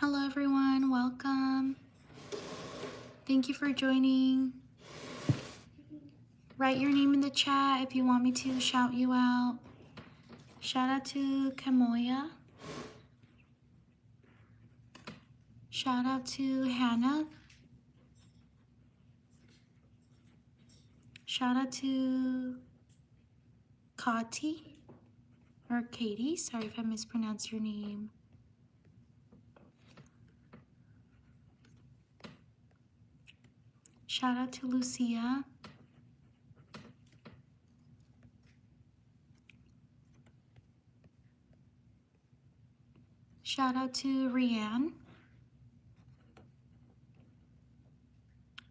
Hello everyone, welcome. Thank you for joining. Write your name in the chat if you want me to shout you out. Shout out to Kamoya. Shout out to Hannah. Shout out to Kati or Katie. Sorry if I mispronounced your name. Shout out to Lucia. Shout out to Rianne.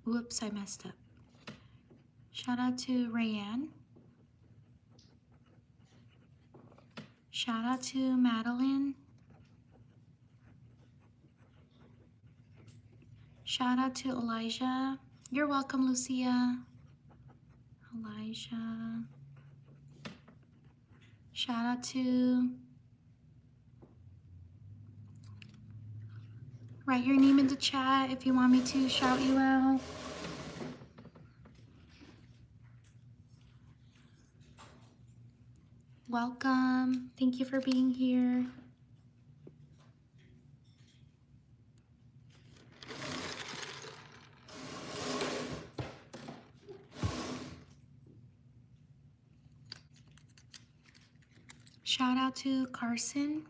Whoops, I messed up. Shout out to Rayanne. Shout out to Madeline. Shout out to Elijah. You're welcome, Lucia. Elijah. Shout out to... Write your name in the chat if you want me to shout you out. Welcome. Thank you for being here. Shout out to Carson.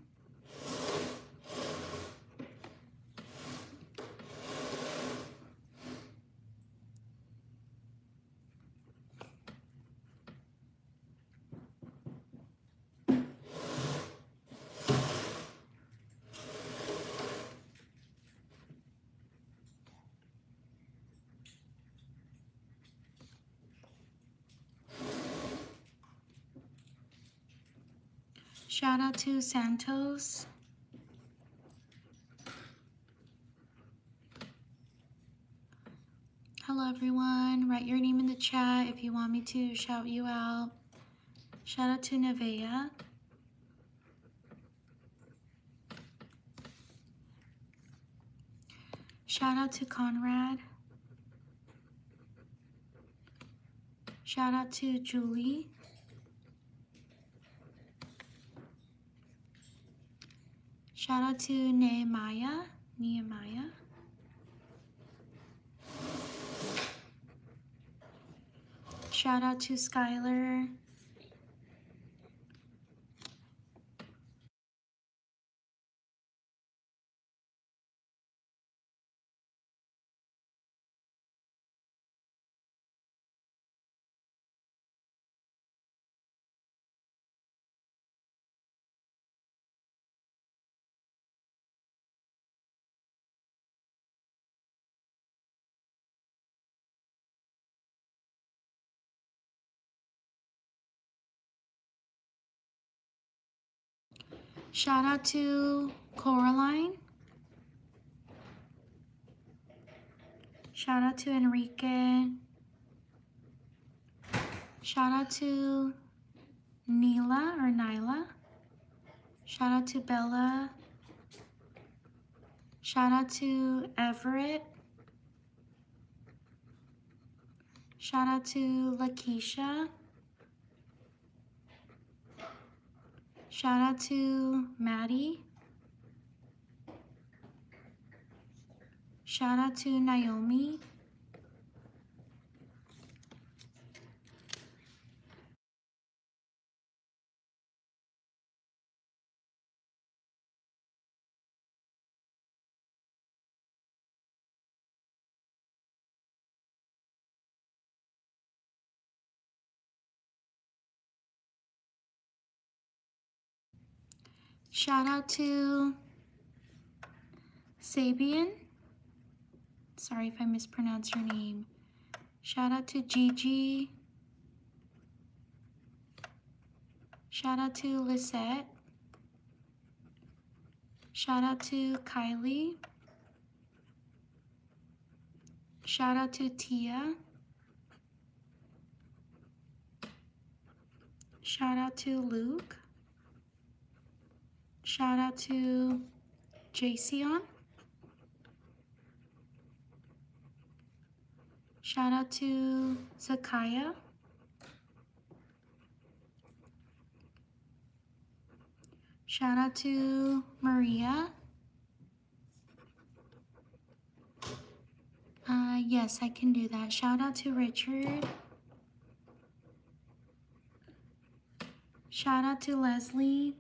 Shout out to Santos. Hello everyone. Write your name in the chat if you want me to shout you out. Shout out to Nevaeh. Shout out to Conrad. Shout out to Julie. Shout out to Nehemiah. Shout out to Skylar. Shout out to Coraline. Shout out to Enrique. Shout out to Nyla. Shout out to Bella. Shout out to Everett. Shout out to Lakeisha. Shout out to Maddie. Shout out to Naomi. Shout out to Sabian. Sorry if I mispronounced your name. Shout out to Gigi. Shout out to Lisette. Shout out to Kylie. Shout out to Tia. Shout out to Luke. Shout out to Jason. Shout out to Zakaya. Shout out to Maria. Yes, I can do that. Shout out to Richard. Shout out to Leslie.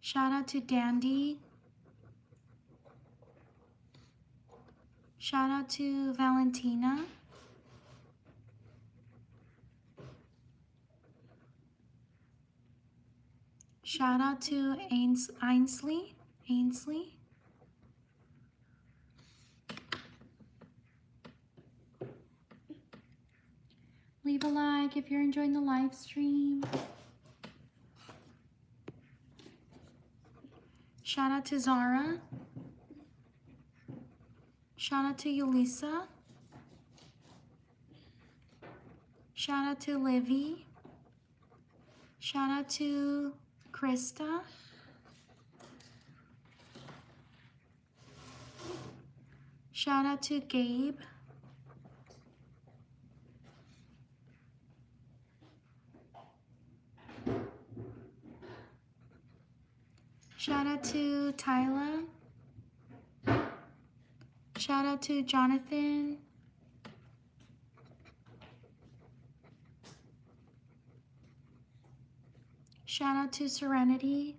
Shout out to Dandy. Shout out to Valentina. Shout out to Ainsley. Leave a like if you're enjoying the live stream. Shout out to Zara. Shout out to Yulisa. Shout out to Livy. Shout out to Krista. Shout out to Gabe. Shout out to Tyla. Shout out to Jonathan. Shout out to Serenity.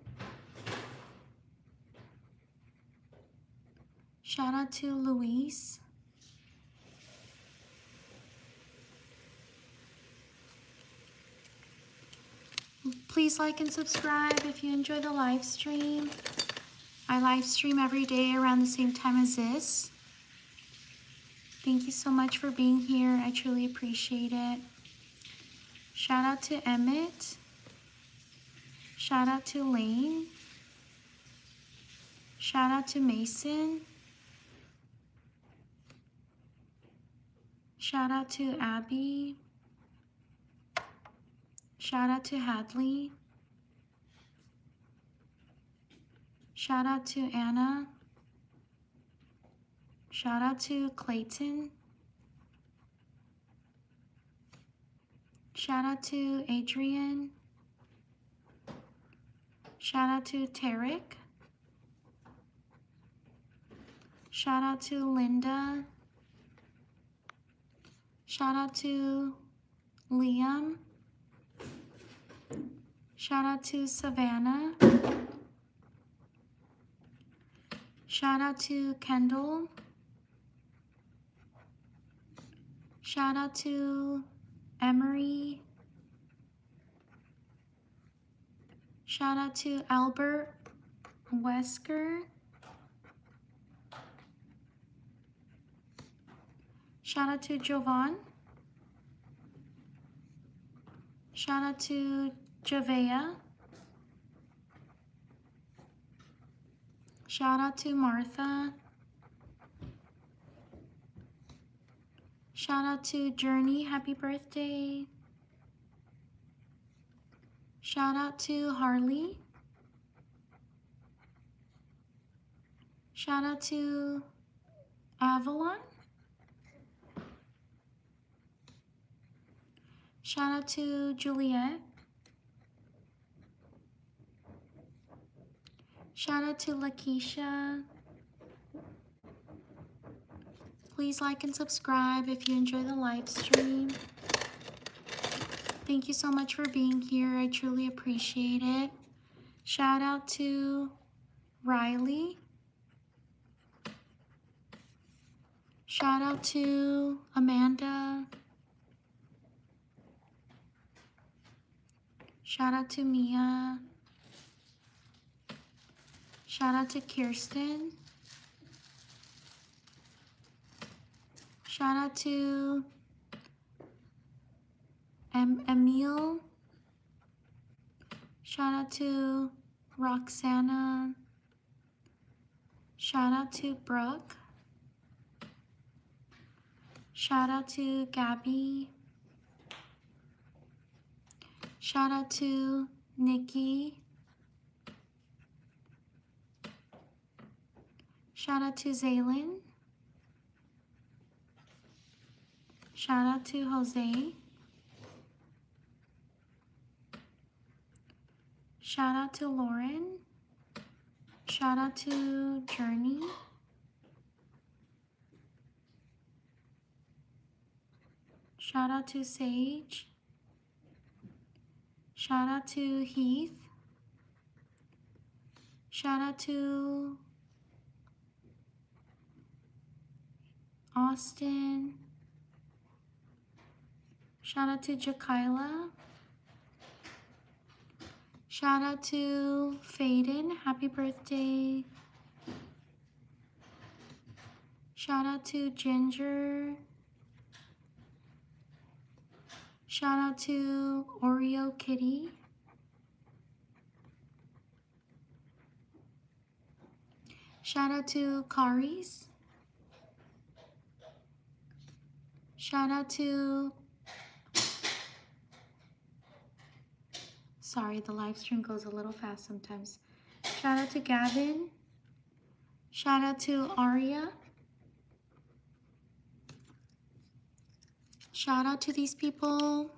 Shout out to Luis. Please like and subscribe if you enjoy the live stream. I live stream every day around the same time as this. Thank you so much for being here. I truly appreciate it. Shout out to Emmett. Shout out to Lane. Shout out to Mason. Shout out to Abby. Shout out to Hadley. Shout out to Anna. Shout out to Clayton. Shout out to Adrian. Shout out to Tarek. Shout out to Linda. Shout out to Liam. Shout out to Savannah. Shout out to Kendall. Shout out to Emery. Shout out to Albert Wesker. Shout out to Jovan. Shout out to Javea. Shout out to Martha. Shout out to Journey, happy birthday. Shout out to Harley. Shout out to Avalon. Shout out to Juliet. Shout out to Lakeisha. Please like and subscribe if you enjoy the live stream. Thank you so much for being here. I truly appreciate it. Shout out to Riley. Shout out to Amanda. Shout out to Mia. Shout out to Kirsten. Shout out to Emil. Shout out to Roxana. Shout out to Brooke. Shout out to Gabby. Shout out to Nikki. Shout out to Zaylin. Shout out to Jose. Shout out to Lauren. Shout out to Journey. Shout out to Sage. Shout out to Heath. Shout out to Austin. Shout out to Jakila. Shout out to Faden. Happy birthday. Shout out to Ginger. Shout out to Oreo Kitty. Shout out to Karis. Shout out to, sorry, the live stream goes a little fast sometimes. Shout out to Gavin. Shout out to Aria. Shout out to these people.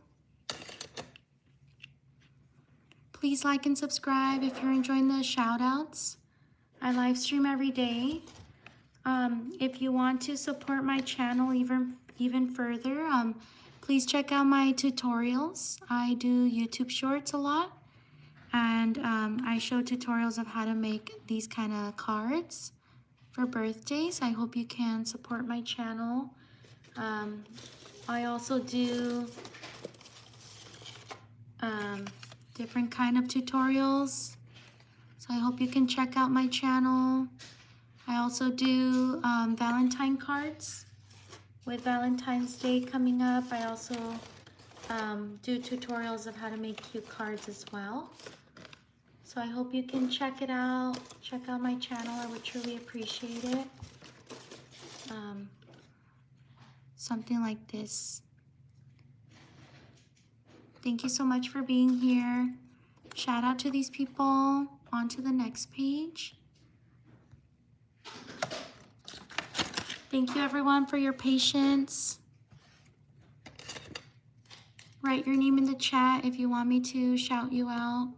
Please like and subscribe if you're enjoying the shout outs. I live stream every day. If you want to support my channel even further, please check out my tutorials. I do YouTube shorts a lot, and I show tutorials of how to make these kind of cards for birthdays. I hope you can support my channel. I also do different kind of tutorials, so I hope you can check out my channel. I also do Valentine cards. With Valentine's Day coming up, I also do tutorials of how to make cute cards as well. So I hope you can check it out. Check out my channel. I would truly appreciate it. Something like this. Thank you so much for being here. Shout out to these people. On to the next page. Thank you everyone for your patience. Write your name in the chat if you want me to shout you out.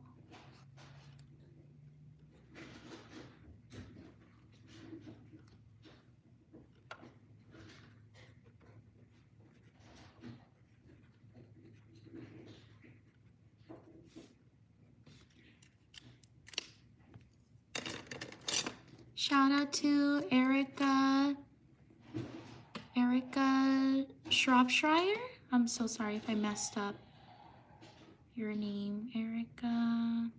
Shout out to Erica Shropshire. I'm so sorry if I messed up your name, Erica.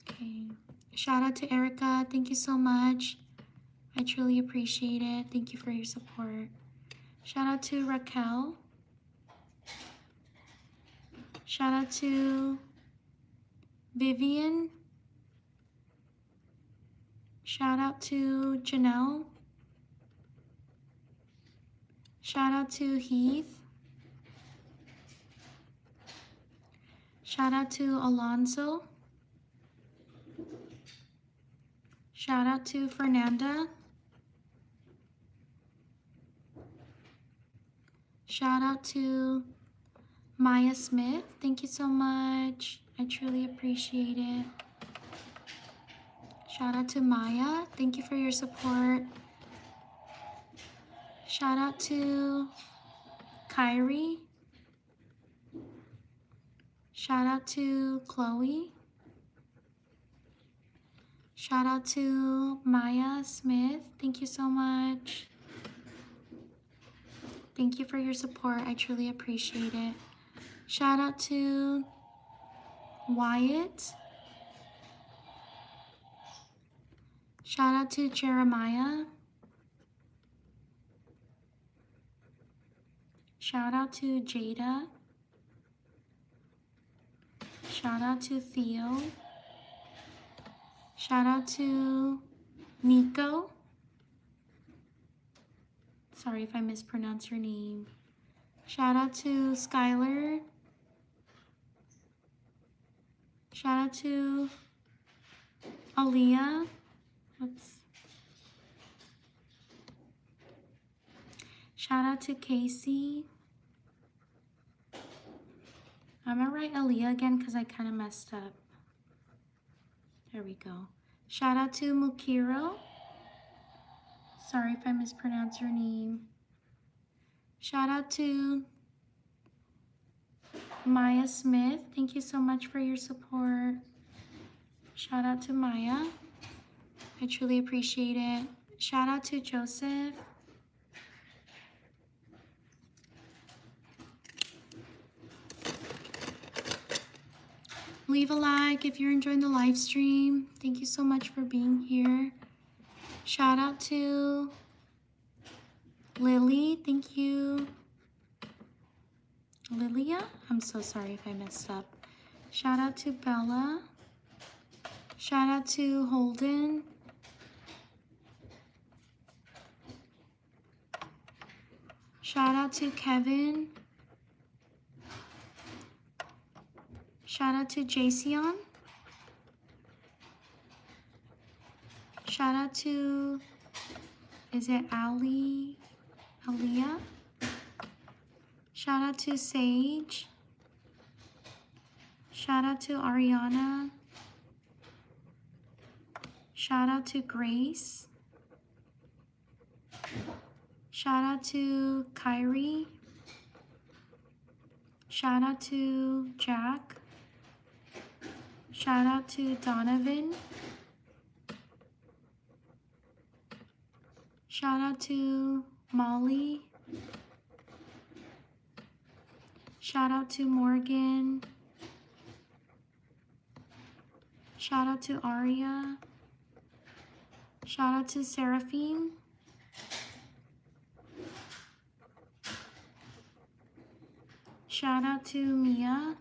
Okay. Shout out to Erica. Thank you so much. I truly appreciate it. Thank you for your support. Shout out to Raquel. Shout out to Vivian. Shout out to Janelle. Shout out to Heath. Shout out to Alonso. Shout out to Fernanda. Shout out to Maya Smith. Thank you so much. I truly appreciate it. Shout out to Maya. Thank you for your support. Shout out to Kyrie. Shout out to Chloe. Shout out to Maya Smith. Thank you so much. Thank you for your support. I truly appreciate it. Shout out to Wyatt. Shout out to Jeremiah. Shout out to Jada. Shout out to Theo. Shout out to Nico. Sorry if I mispronounce your name. Shout out to Skylar. Shout out to Aaliyah. Whoops. Shout out to Casey. I'm gonna write Aaliyah again because I kind of messed up. There we go. Shout out to Mukiro. Sorry if I mispronounce your name. Shout out to Maya Smith. Thank you so much for your support. Shout out to Maya. I truly appreciate it. Shout out to Joseph. Leave a like if you're enjoying the live stream. Thank you so much for being here. Shout out to Lily. Thank you. Lilia? I'm so sorry if I messed up. Shout out to Bella. Shout out to Holden. Shout out to Kevin. Shout out to Jason. Shout out to, is it Ali? Aaliyah? Shout out to Sage. Shout out to Ariana. Shout out to Grace. Shout out to Kyrie. Shout out to Jack. Shout out to Donovan. Shout out to Molly. Shout out to Morgan. Shout out to Aria. Shout out to Seraphine. Shout out to Mia.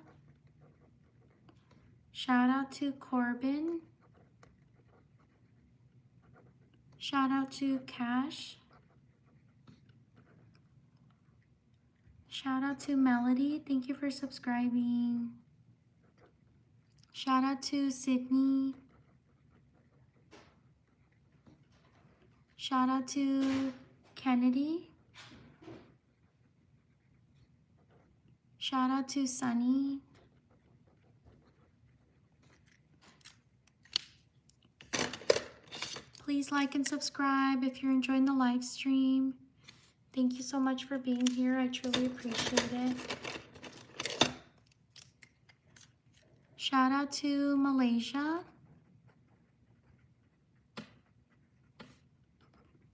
Shout out to Corbin. Shout out to Cash. Shout out to Melody. Thank you for subscribing. Shout out to Sydney. Shout out to Kennedy. Shout out to Sunny. Please like and subscribe if you're enjoying the live stream. Thank you so much for being here. I truly appreciate it. Shout out to Malaysia.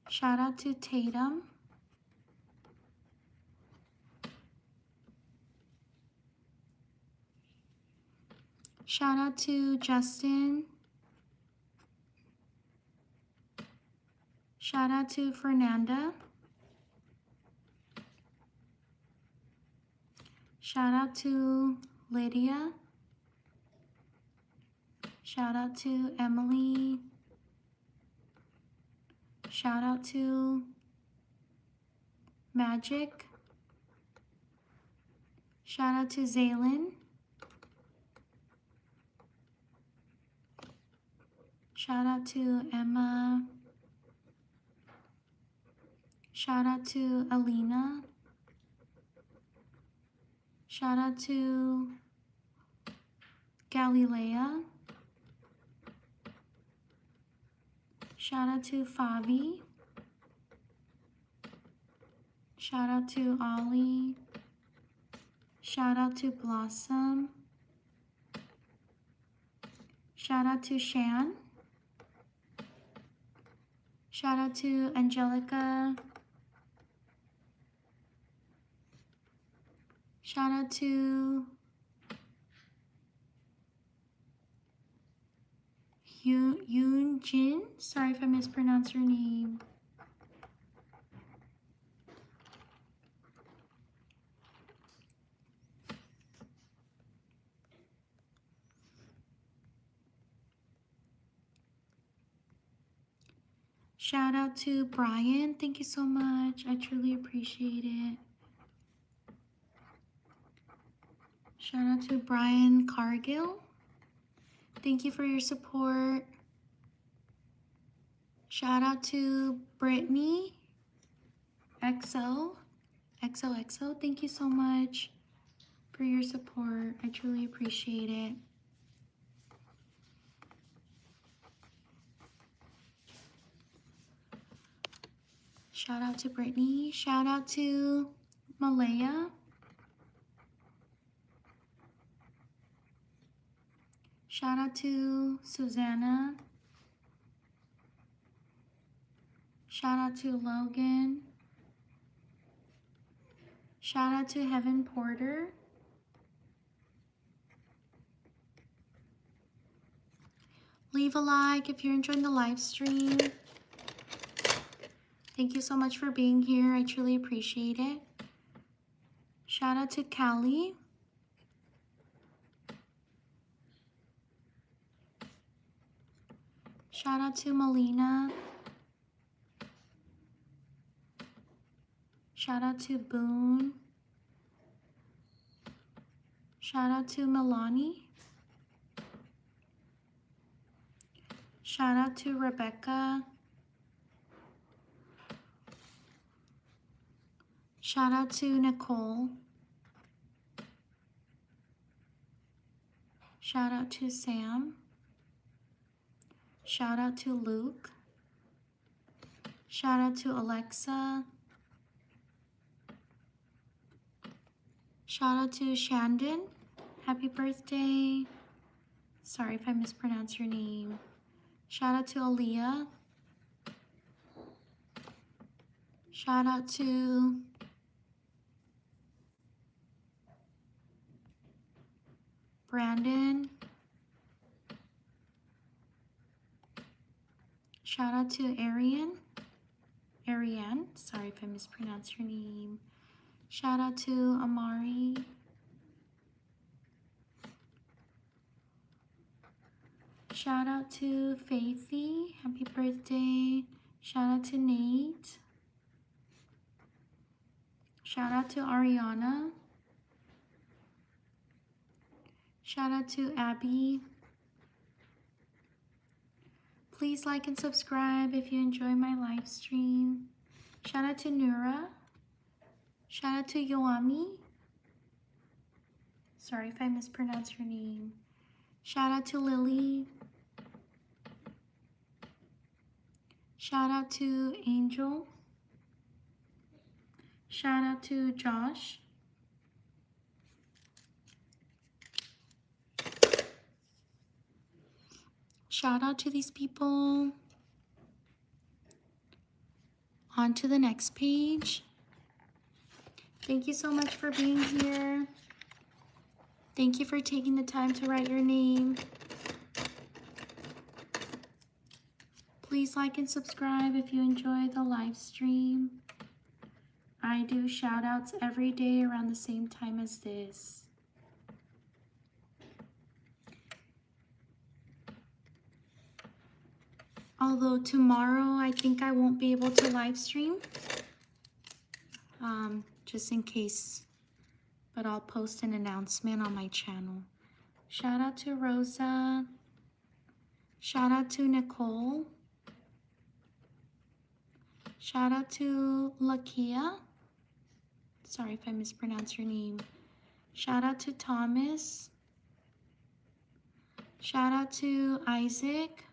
Shout out to Tatum. Shout out to Justin. Shout out to Fernanda. Shout out to Lydia. Shout out to Emily. Shout out to Magic. Shout out to Zaylin. Shout out to Emma. Shout out to Alina. Shout out to Galilea. Shout out to Fabi. Shout out to Ollie. Shout out to Blossom. Shout out to Shan. Shout out to Angelica. Shout out to Yoon Jin. Sorry if I mispronounced your name. Shout out to Brian. Thank you so much. I truly appreciate it. Shout out to Brian Cargill. Thank you for your support. Shout out to Brittany XOXO. Thank you so much for your support. I truly appreciate it. Shout out to Brittany. Shout out to Malaya. Shout out to Susanna. Shout out to Logan. Shout out to Heaven Porter. Leave a like if you're enjoying the live stream. Thank you so much for being here. I truly appreciate it. Shout out to Callie. Shout out to Melina. Shout out to Boone. Shout out to Milani. Shout out to Rebecca. Shout out to Nicole. Shout out to Sam. Shout out to Luke. Shout out to Alexa. Shout out to Shandon. Happy birthday. Sorry if I mispronounce your name. Shout out to Aaliyah. Shout out to Brandon. Shout out to Ariane. Sorry if I mispronounced your name. Shout out to Amari. Shout out to Faithy. Happy birthday. Shout out to Nate. Shout out to Ariana. Shout out to Abby. Please like and subscribe if you enjoy my live stream. Shout out to Nura. Shout out to Yoami. Sorry if I mispronounced your name. Shout out to Lily. Shout out to Angel. Shout out to Josh. Shout out to these people. On to the next page. Thank you so much for being here. Thank you for taking the time to write your name. Please like and subscribe if you enjoy the live stream. I do shout outs every day around the same time as this. Although tomorrow I think I won't be able to live stream. Just in case. But I'll post an announcement on my channel. Shout out to Rosa. Shout out to Nicole. Shout out to Lakia. Sorry if I mispronounced your name. Shout out to Thomas. Shout out to Isaac.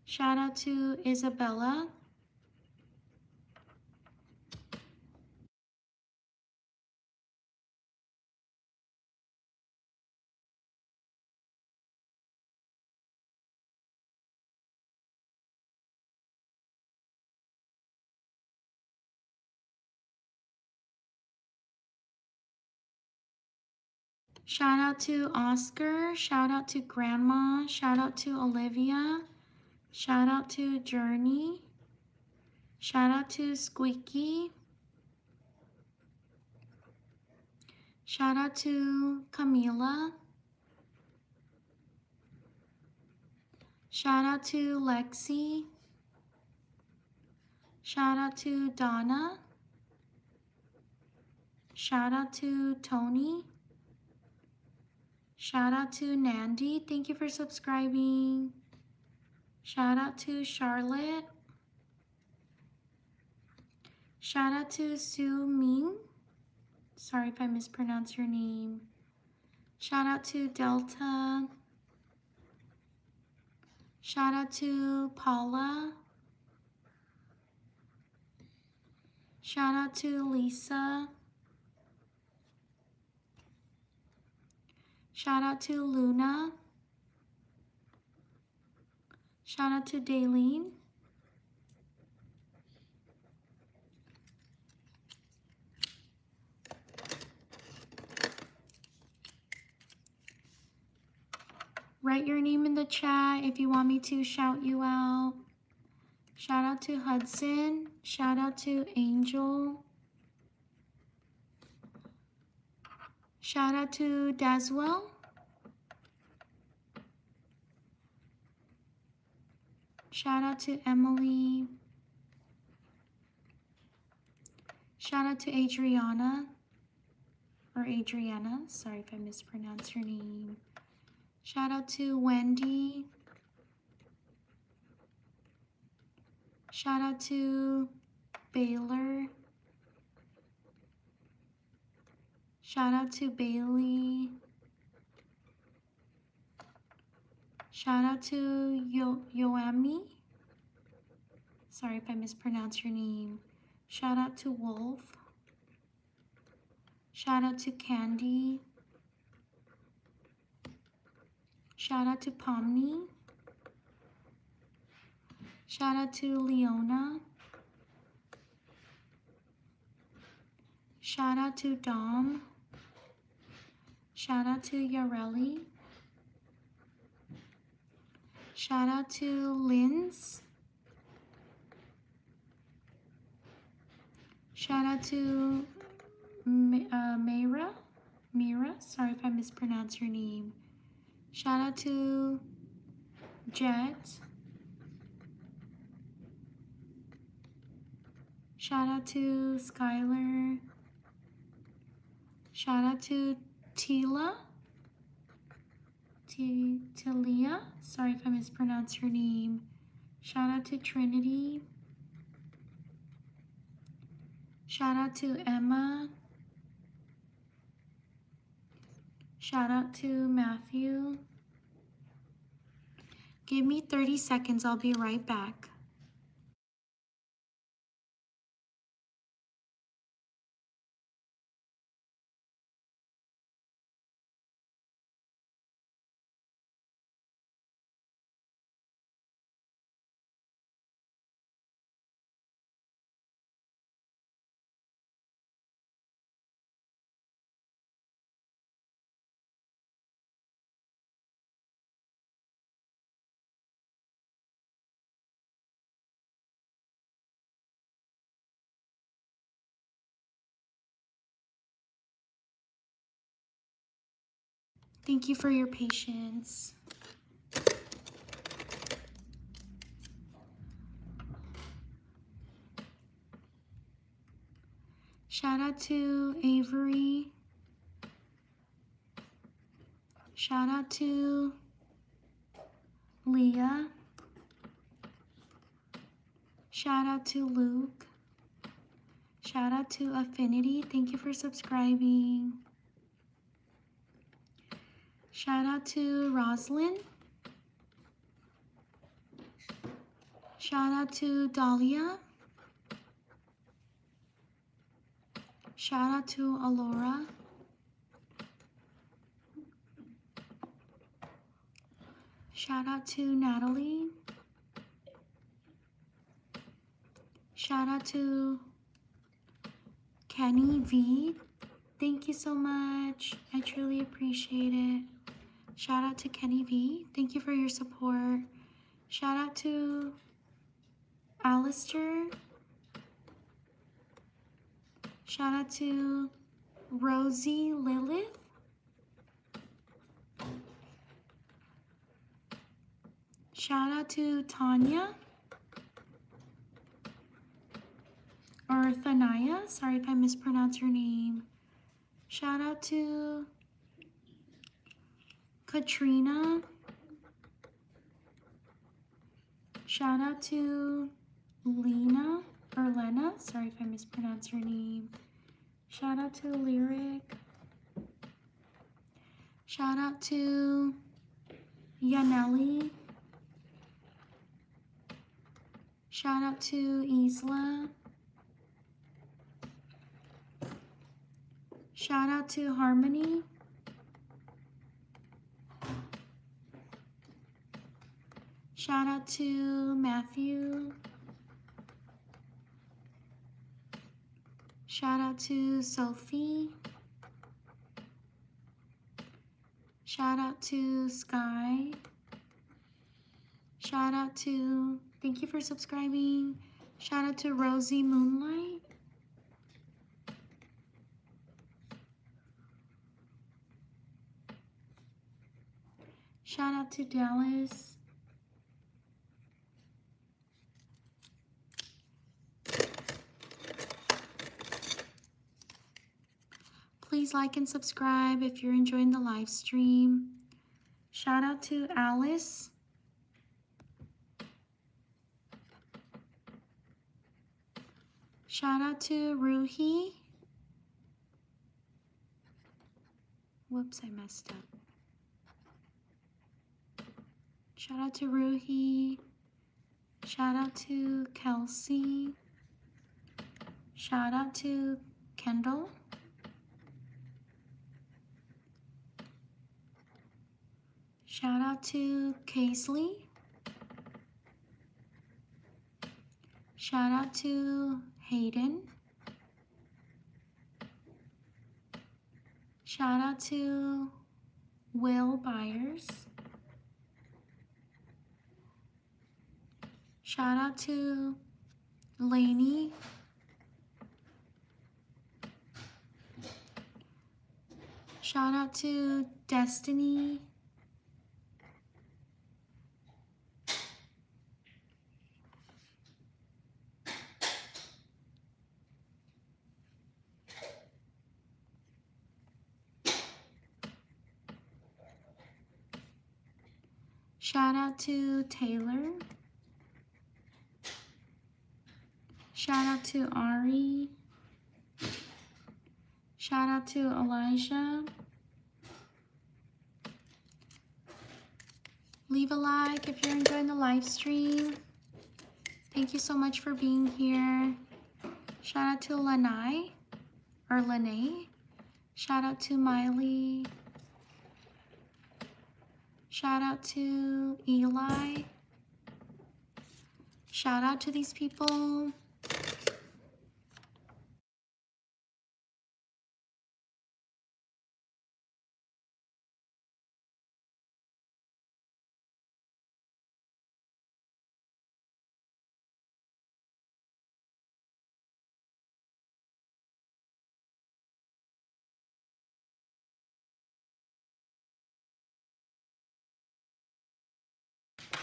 Shout out to Isabella. Shout out to Oscar. Shout out to Grandma. Shout out to Olivia. Shout out to Journey. Shout out to Squeaky. Shout out to Camila. Shout out to Lexi. Shout out to Donna. Shout out to Tony. Shout out to Nandi. Thank you for subscribing. Shout out to Charlotte. Shout out to Su Ming. Sorry if I mispronounce your name. Shout out to Delta. Shout out to Paula. Shout out to Lisa. Shout out to Luna. Shout out to Daylene. Write your name in the chat if you want me to shout you out. Shout out to Hudson. Shout out to Angel. Shout out to Daswell. Shout out to Emily. Shout out to Adriana. Or Adriana. Sorry if I mispronounce your name. Shout out to Wendy. Shout out to Baylor. Shout out to Bailey. Shout out to Yoami. Sorry if I mispronounce your name. Shout out to Wolf. Shout out to Candy. Shout out to Pomni. Shout out to Leona. Shout out to Dom. Shout out to Yareli. Shout out to Linz. Shout out to Mira. Sorry if I mispronounce your name. Shout out to Jet. Shout out to Skylar. Shout out to Tila. Talia. Sorry if I mispronounce your name. Shout out to Trinity. Shout out to Emma. Shout out to Matthew. Give me 30 seconds. I'll be right back. Thank you for your patience. Shout out to Avery. Shout out to Leah. Shout out to Luke. Shout out to Affinity. Thank you for subscribing. Shout out to Roslyn. Shout out to Dahlia. Shout out to Alora. Shout out to Natalie. Shout out to Kenny V. Thank you so much. I truly appreciate it. Shout out to Kenny V. Thank you for your support. Shout out to Alistair. Shout out to Rosie Lilith. Shout out to Tanya. Or Thania. Sorry if I mispronounce your name. Shout out to Katrina. Shout out to Lena, or Lena. Sorry if I mispronounced your name. Shout out to Lyric. Shout out to Yaneli. Shout out to Isla. Shout out to Harmony. Shout out to Matthew. Shout out to Sophie. Shout out to Sky. Shout out to, thank you for subscribing. Shout out to Rosie Moonlight. Shout out to Dallas. Please like and subscribe if you're enjoying the live stream. Shout out to Alice. Shout out to Ruhi. Whoops, I messed up. Shout out to Ruhi. Shout out to Kelsey. Shout out to Kendall. Shout out to Kaisley. Shout out to Hayden. Shout out to Will Byers. Shout out to Lainey. Shout out to Destiny. Shout out to Taylor. Shout out to Ari. Shout out to Elijah. Leave a like if you're enjoying the live stream. Thank you so much for being here. Shout out to Lanai or Lene. Shout out to Miley. Shout out to Eli. Shout out to these people.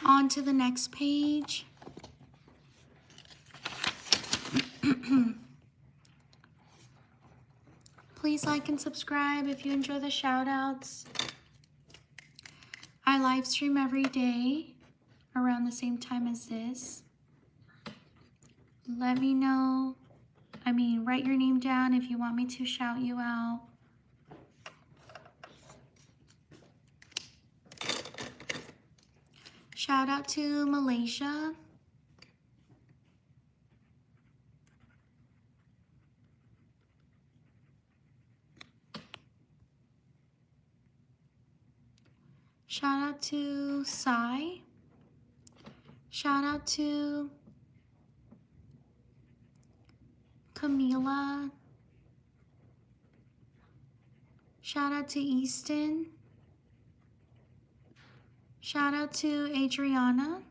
On to the next page. Please like and subscribe if you enjoy the shout outs. I live stream every day around the same time as this. Let me know, write your name down if you want me to shout you out. Shout out to Malaysia. Shout out to Sai. Shout out to Camila. Shout out to Easton. Shout out to Adriana.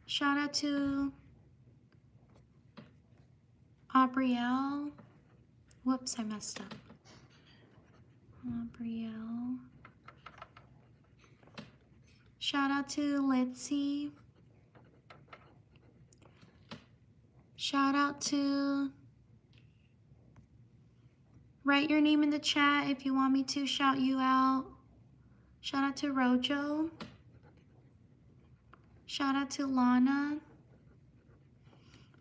Shout out to Aubrielle. Whoops, I messed up. Aubrielle. Shout out to Litzy. Shout out to Write your name in the chat if you want me to shout you out. Shout out to Rojo. Shout out to Lana.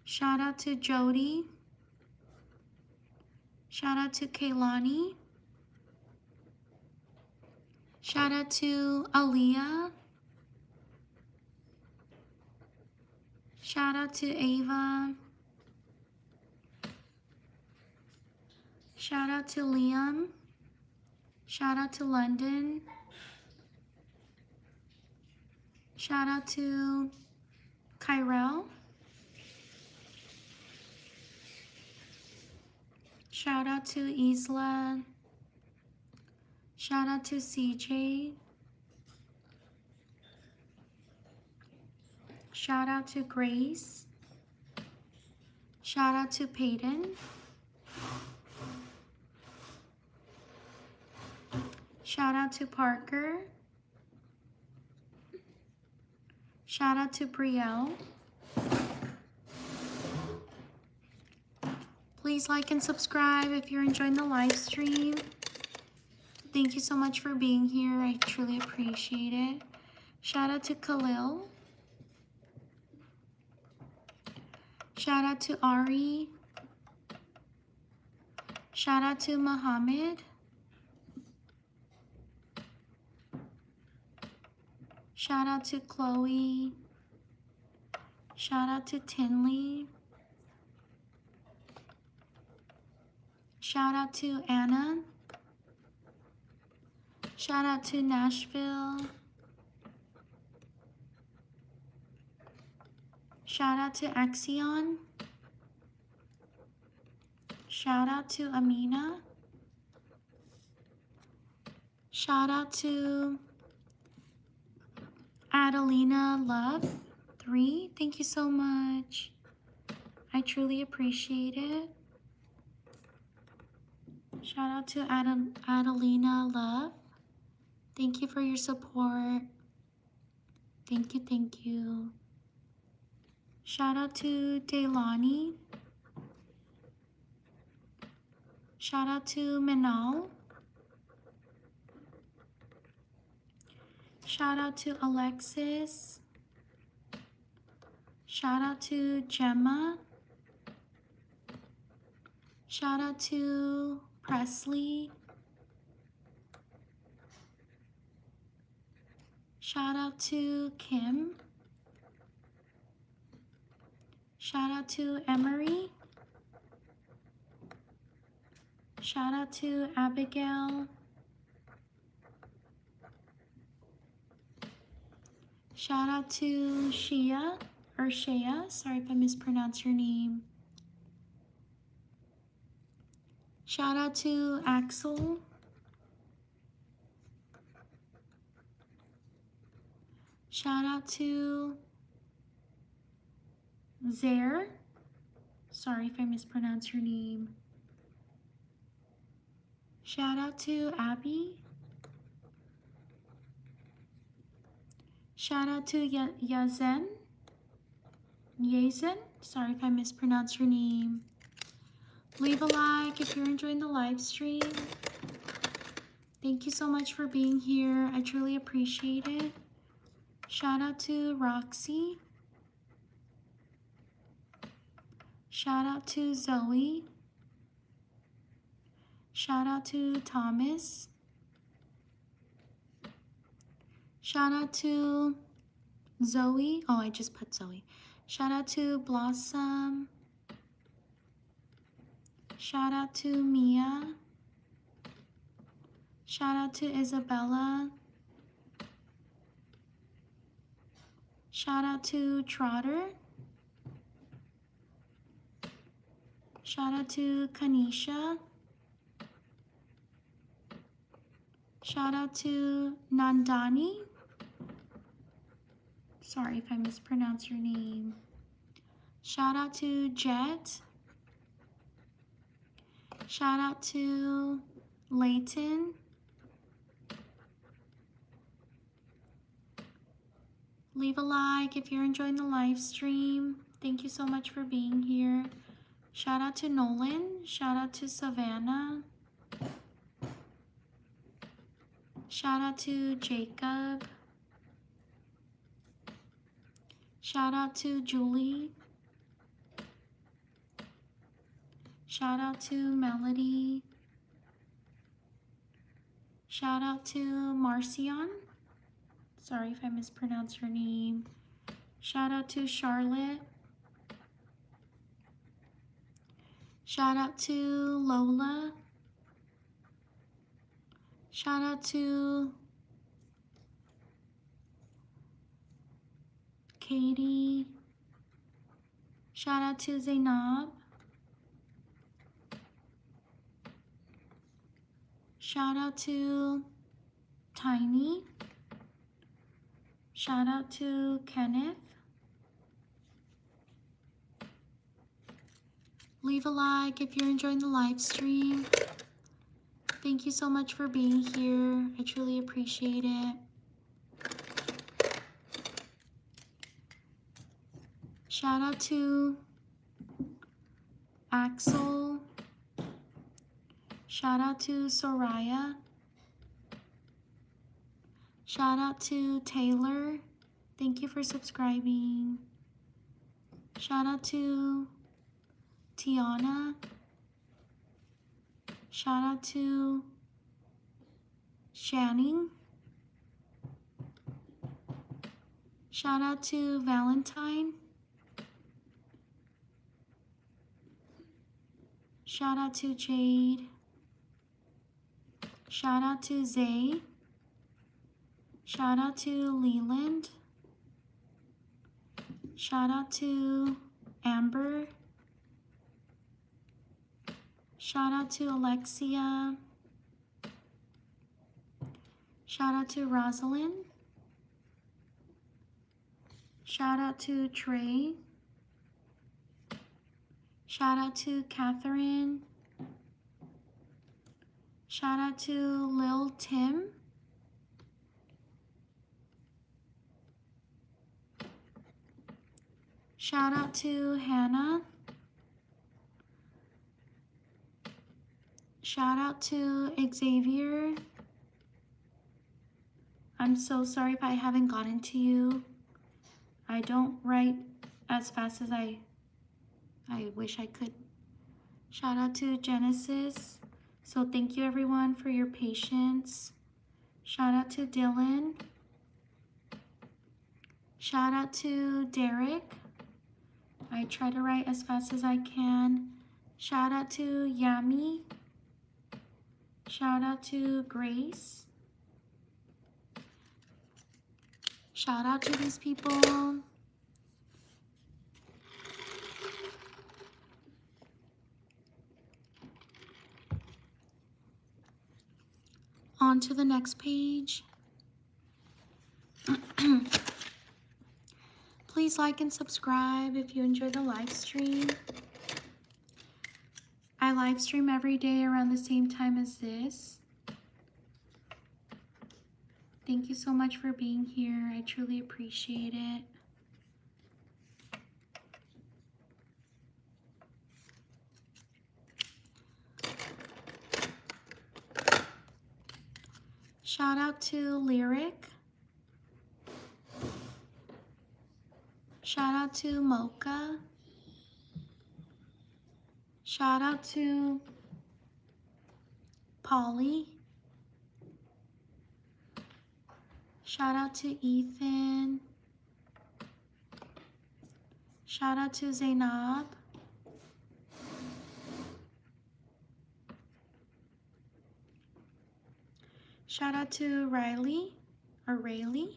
Shout out to Jody. Shout out to Kaylani. Shout out to Aaliyah. Shout out to Ava. Shout out to Liam. Shout out to London. Shout out to Kyrell. Shout out to Isla. Shout out to CJ. Shout out to Grace. Shout out to Peyton. Shout out to Parker. Shout out to Brielle. Please like and subscribe if you're enjoying the live stream. Thank you so much for being here. I truly appreciate it. Shout out to Khalil. Shout out to Ari. Shout out to Muhammad. Shout out to Chloe. Shout out to Tinley. Shout out to Anna. Shout out to Nashville. Shout out to Axion. Shout out to Amina. Shout out to Adelina Love 3. Thank you so much. I truly appreciate it. Shout out to Adelina Love. Thank you for your support. Thank you, thank you. Shout out to Deilani. Shout out to Minal. Shout out to Alexis. Shout out to Gemma. Shout out to Presley. Shout out to Kim. Shout out to Emery. Shout out to Abigail. Shout out to Shea, sorry if I mispronounced your name. Shout out to Axel. Shout out to Zaire. Sorry if I mispronounced your name. Shout out to Abby. Shout out to Yazen. Sorry if I mispronounced your name. Leave a like if you're enjoying the live stream. Thank you so much for being here. I truly appreciate it. Shout out to Roxy. Shout out to Zoe. Shout out to Thomas. Shout out to Zoe. Oh, I just put Zoe. Shout out to Blossom. Shout out to Mia. Shout out to Isabella. Shout out to Trotter. Shout out to Kanisha. Shout out to Nandani. Sorry if I mispronounced your name. Shout out to Jet. Shout out to Layton. Leave a like if you're enjoying the live stream. Thank you so much for being here. Shout out to Nolan. Shout out to Savannah. Shout out to Jacob. Shout out to Julie. Shout out to Melody. Shout out to Marcion. Sorry if I mispronounced your name. Shout out to Charlotte. Shout out to Lola. Shout out to Katie. Shout out to Zainab. Shout out to Tiny. Shout out to Kenneth. Leave a like if you're enjoying the live stream. Thank you so much for being here. I truly appreciate it. Shout out to Axel. Shout out to Soraya. Shout out to Taylor. Thank you for subscribing. Shout out to Tiana. Shout out to Shanning. Shout out to Valentine. Shout out to Jade. Shout out to Zay. Shout out to Leland. Shout out to Amber. Shout out to Alexia. Shout out to Rosalind. Shout out to Trey. Shout out to Catherine. Shout out to Lil Tim. Shout out to Hannah. Shout out to Xavier. I'm so sorry if I haven't gotten to you. I don't write as fast as I wish I could. Shout out to Genesis. So thank you everyone for your patience. Shout out to Dylan. Shout out to Derek. I try to write as fast as I can. Shout out to Yami. Shout out to Grace. Shout out to these people. On to the next page. Please like and subscribe if you enjoy the live stream. I live stream every day around the same time as this. Thank you so much for being here. I truly appreciate it. Shout out to Lyric. Shout out to Mocha. Shout out to Polly. Shout out to Ethan. Shout out to Zainab. Shout out to Riley or Rayleigh.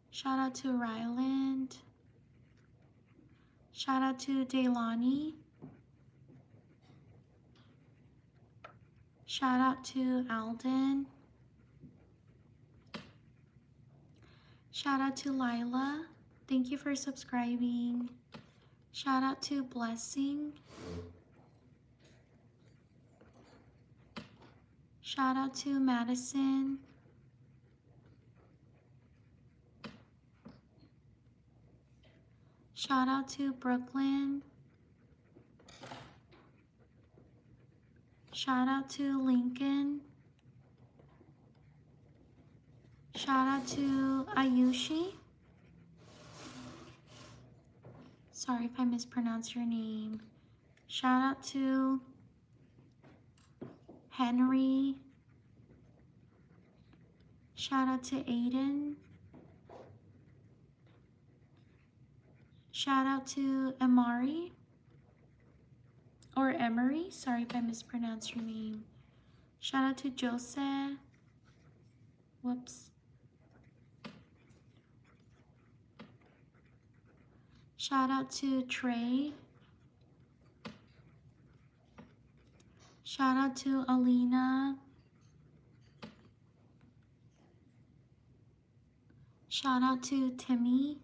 Shout out to Ryland. Shout out to Daylani. Shout out to Alden. Shout out to Lila. Thank you for subscribing. Shout out to Blessing. Shout out to Madison. Shout out to Brooklyn. Shout out to Lincoln. Shout out to Ayushi. Sorry if I mispronounce your name. Shout out to Henry. Shout out to Aiden. Shout out to Amari. Or Emery. Sorry if I mispronounce your name. Shout out to Jose. Whoops. Shout out to Trey. Shout out to Alina. Shout out to Timmy.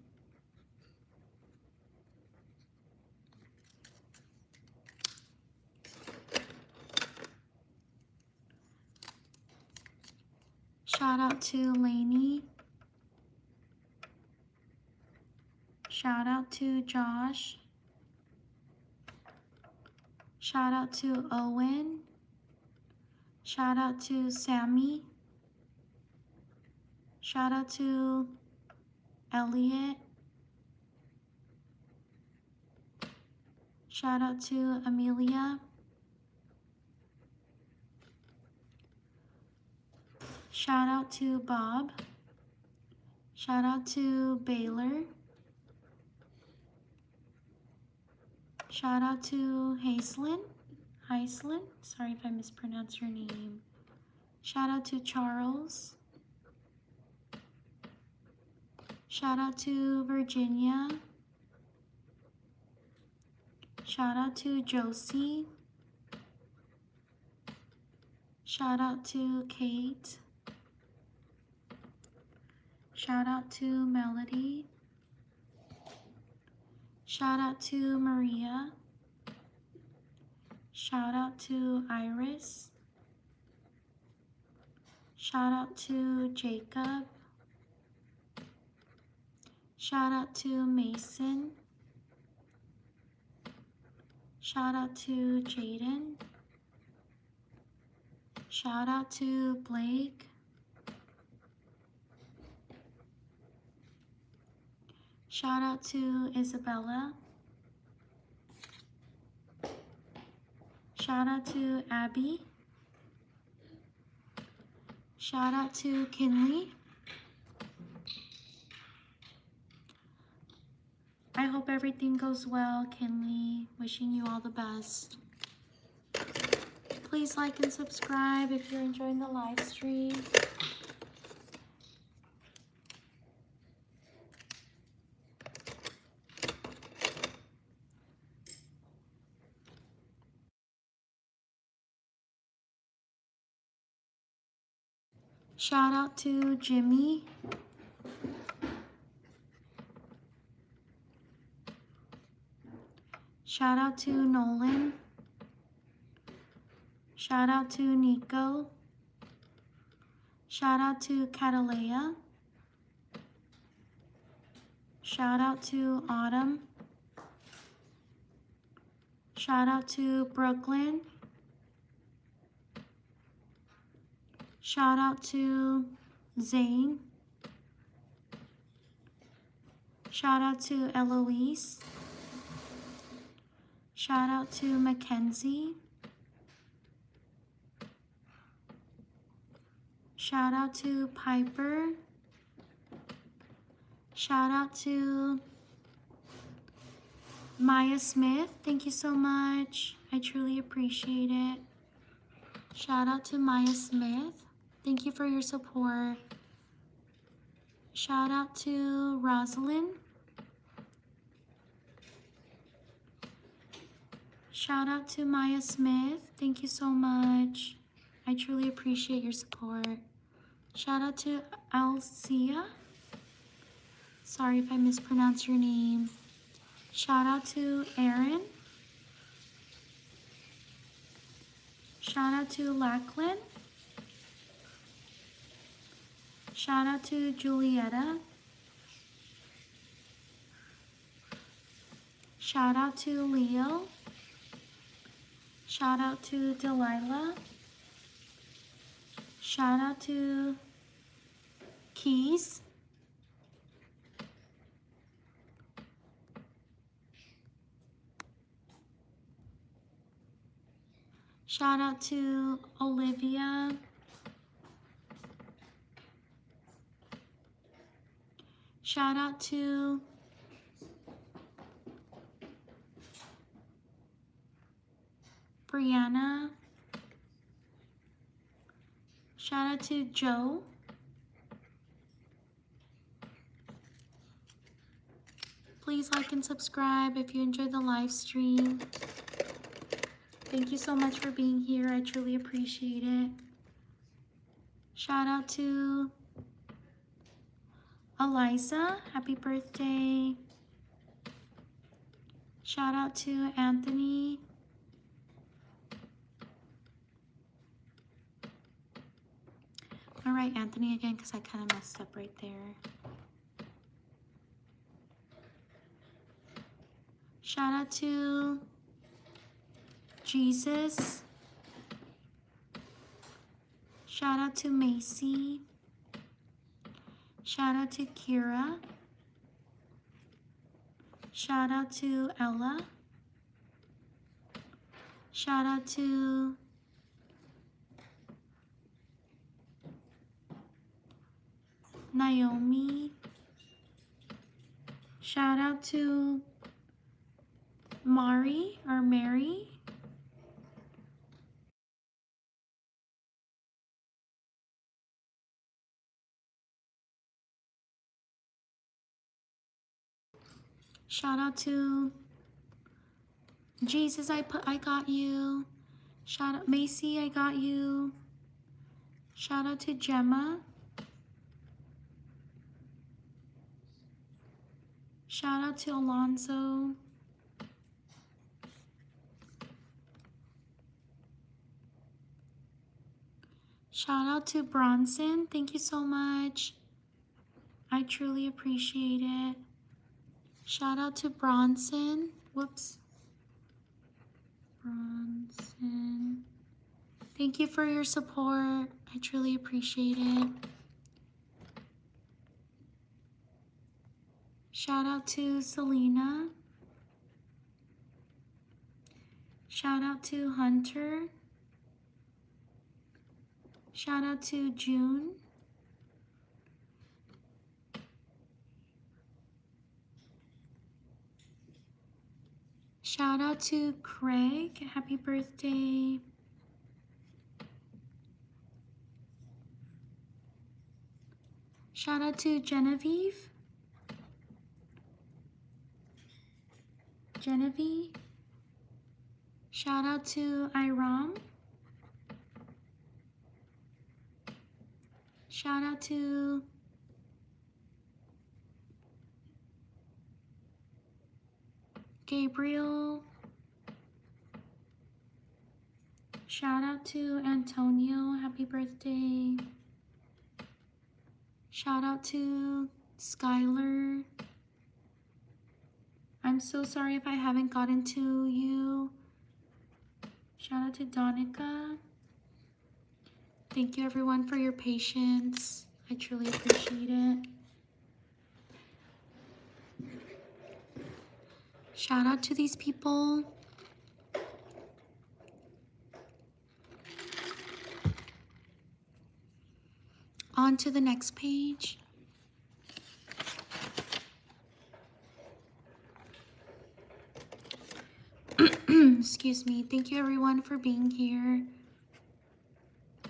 Shout out to Lainey. Shout out to Josh. Shout out to Owen. Shout out to Sammy. Shout out to Elliot. Shout out to Amelia. Shout out to Bob. Shout out to Baylor. Shout out to Haislin. Sorry if I mispronounced your name. Shout out to Charles. Shout out to Virginia. Shout out to Josie. Shout out to Kate. Shout out to Melody. Shout out to Maria. Shout out to Iris. Shout out to Jacob. Shout out to Mason. Shout out to Jaden. Shout out to Blake. Shout out to Isabella. Shout out to Abby. Shout out to Kinley. I hope everything goes well, Kinley. Wishing you all the best. Please like and subscribe if you're enjoying the live stream. Shout out to Jimmy. Shout out to Nolan. Shout out to Nico. Shout out to Catalea. Shout out to Autumn. Shout out to Brooklyn. Shout out to Zane. Shout out to Eloise. Shout out to Mackenzie. Shout out to Piper. Shout out to Maya Smith. Thank you so much. I truly appreciate it. Shout out to Maya Smith. Thank you for your support. Shout out to Rosalind. Shout out to Maya Smith. Thank you so much. I truly appreciate your support. Shout out to Alcia. Sorry if I mispronounced your name. Shout out to Aaron. Shout out to Lachlan. Shout out to Julietta. Shout out to Leo. Shout out to Delilah. Shout out to Keys. Shout out to Olivia. Shout out to Brianna. Shout out to Joe. Please like and subscribe if you enjoyed the live stream. Thank you so much for being here. I truly appreciate it. Shout out to Eliza. Happy birthday. Shout out to Anthony. All right, Anthony again, because I kind of messed up right there. Shout out to Jesus. Shout out to Macy. Shout out to Kira. Shout out to Ella. Shout out to Naomi. Shout out to Mari or Mary. Shout out to Jesus, I got you. Shout out Macy, I got you. Shout out to Gemma. Shout out to Alonzo. Shout out to Bronson. Thank you so much. I truly appreciate it. Shout out to Bronson. Whoops. Bronson. Thank you for your support. I truly appreciate it. Shout out to Selena. Shout out to Hunter. Shout out to June. Shout out to Craig. Happy birthday. Shout out to Genevieve. Genevieve. Shout out to Iram. Shout out to Gabriel. Shout out to Antonio. Happy birthday. Shout out to Skylar. I'm so sorry if I haven't gotten to you. Shout out to Donica. Thank you everyone for your patience. I truly appreciate it. Shout out to these people. On to the next page. Excuse me. Thank you everyone for being here.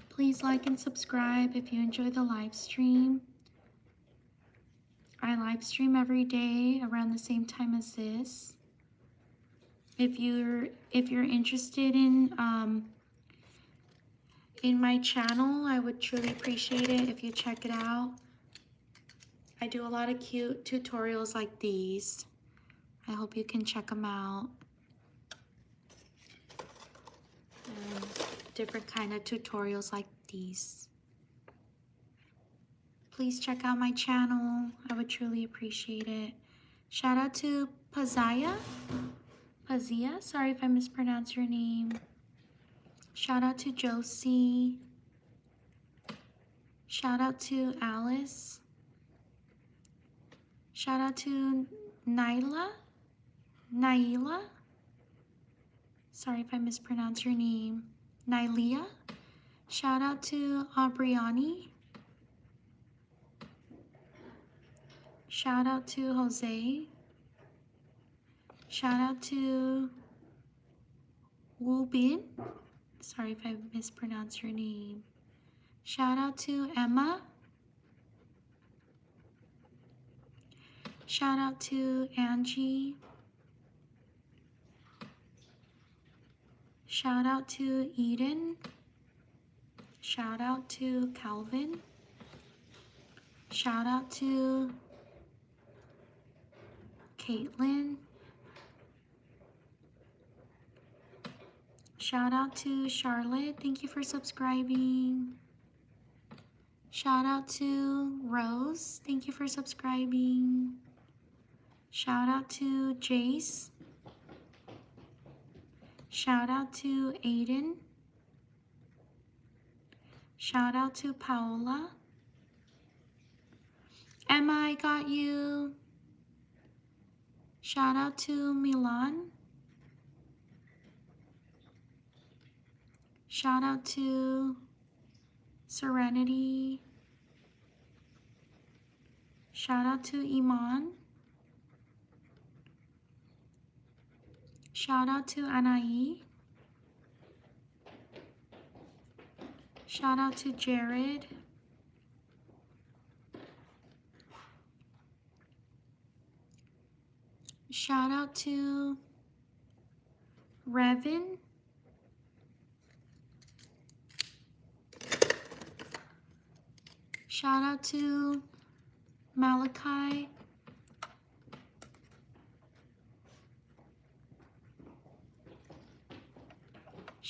Please like and subscribe if you enjoy the live stream. I live stream every day around the same time as this. If you're interested in my channel, I would truly appreciate it if you check it out. I do a lot of cute tutorials like these. I hope you can check them out. Different kind of tutorials like these. Please check out my channel. I would truly appreciate it. Shout out to Pazia. Sorry if I mispronounced your name. Shout out to Josie. Shout out to Alice. Shout out to Naila. Sorry if I mispronounce your name. Nylia. Shout out to Aubriani. Shout out to Jose. Shout out to Wu Bin. Sorry if I mispronounced your name. Shout out to Emma. Shout out to Angie. Shout out to Eden. Shout out to Calvin. Shout out to Caitlin. Shout out to Charlotte. Thank you for subscribing. Shout out to Rose. Thank you for subscribing. Shout out to Jace. Shout out to Aiden. Shout out to Paola. Emma, I got you. Shout out to Milan. Shout out to Serenity. Shout out to Iman. Shout out to Anai. Shout out to Jared. Shout out to Revin. Shout out to Malachi.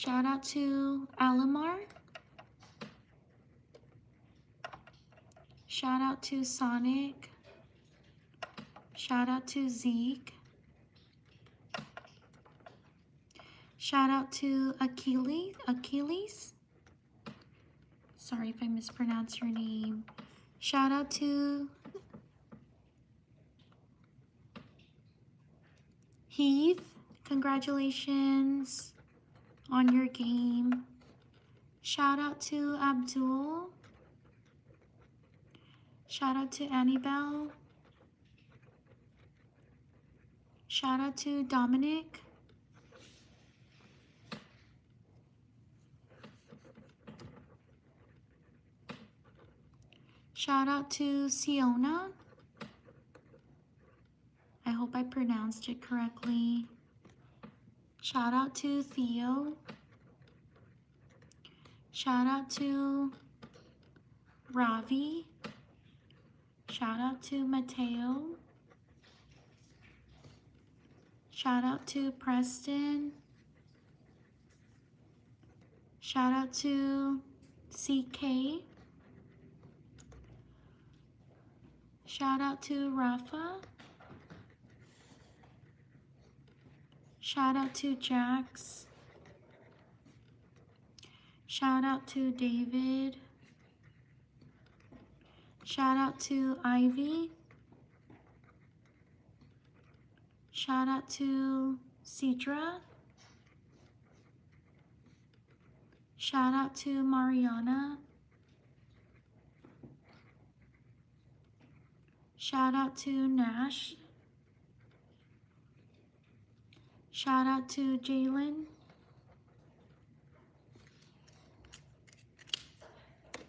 Shout out to Alamar. Shout out to Sonic. Shout out to Zeke. Shout out to Achilles. Sorry if I mispronounced your name. Shout out to Heath. Congratulations on your game. Shout out to Abdul. Shout out to Annabelle. Shout out to Dominic. Shout out to Siona. I hope I pronounced it correctly. Shout out to Theo. Shout out to Ravi. Shout out to Mateo. Shout out to Preston. Shout out to CK. Shout out to Rafa. Shout out to Jax. Shout out to David. Shout out to Ivy. Shout out to Cedra. Shout out to Mariana. Shout out to Nash. Shout out to Jalen.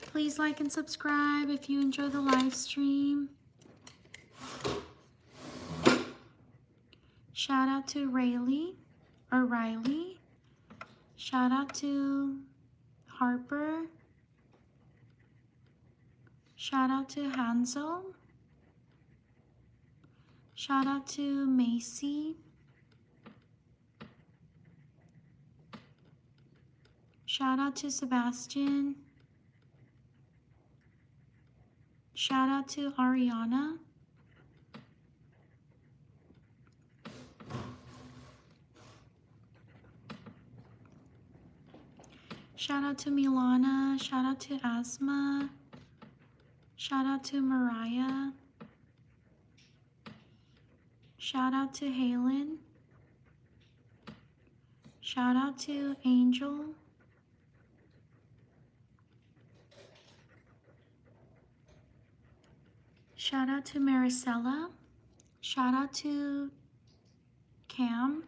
Please like and subscribe if you enjoy the live stream. Shout out to Riley. Shout out to Harper. Shout out to Hansel. Shout out to Macy. Shout out to Sebastian. Shout out to Ariana. Shout out to Milana. Shout out to Asma. Shout out to Mariah. Shout out to Halen. Shout out to Angel. Shout out to Maricela. Shout out to Cam.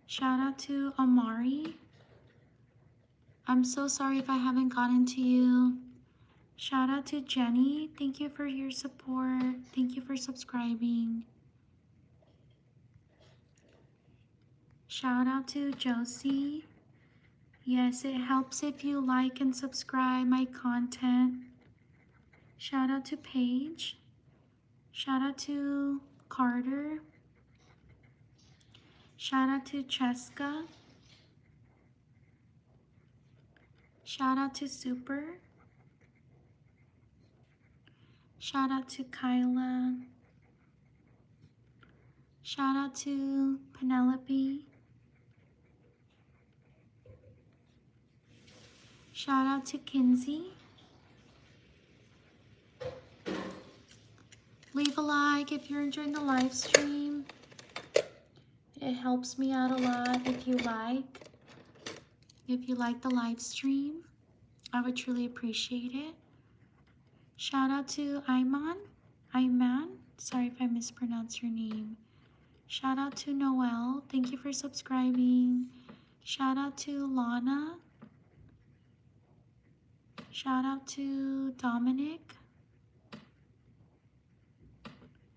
Shout out to Amari. I'm so sorry if I haven't gotten to you. Shout out to Jenny. Thank you for your support. Thank you for subscribing. Shout out to Josie. Yes, it helps if you like and subscribe my content. Shout out to Paige. Shout out to Carter. Shout out to Cheska. Shout out to Super. Shout out to Kyla. Shout out to Penelope. Shout out to Kinsey. Leave a like if you're enjoying the live stream. It helps me out a lot if you like. If you like the live stream, I would truly appreciate it. Shout out to Ayman. Sorry if I mispronounced your name. Shout out to Noel. Thank you for subscribing. Shout out to Lana. Shout out to Dominic.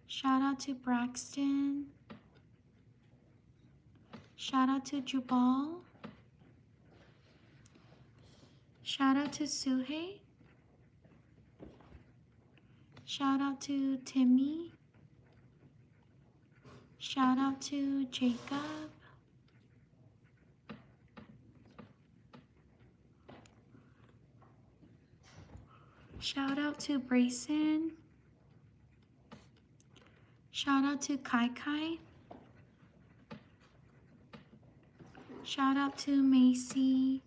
Shout out to Braxton. Shout out to Jubal. Shout out to Suhei. Shout out to Timmy. Shout out to Jacob. Shout out to Brayson. Shout out to Kai Kai. Shout out to Macy.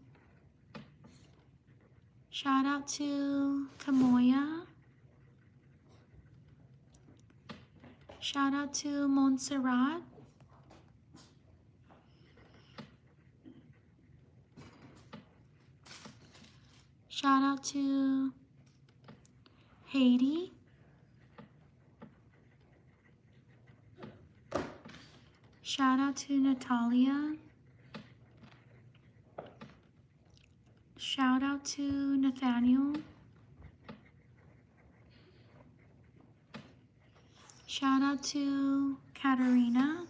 Shout out to Kamoya. Shout out to Montserrat. Shout out to Haiti. Shout out to Natalia. Shout out to Nathaniel. Shout out to Katarina.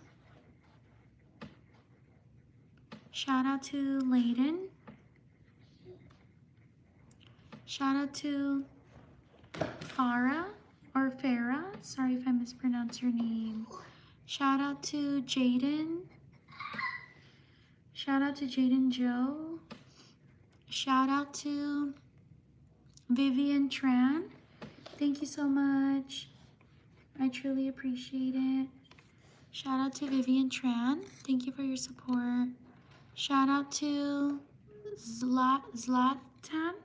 Shout out to Layden. Shout out to Farah or Farah. Sorry if I mispronounced your name. Shout out to Jaden. Shout out to Jaden Joe. Shout out to Vivian Tran. Thank you so much. I truly appreciate it. Shout out to Vivian Tran. Thank you for your support. Shout out to Zlatan.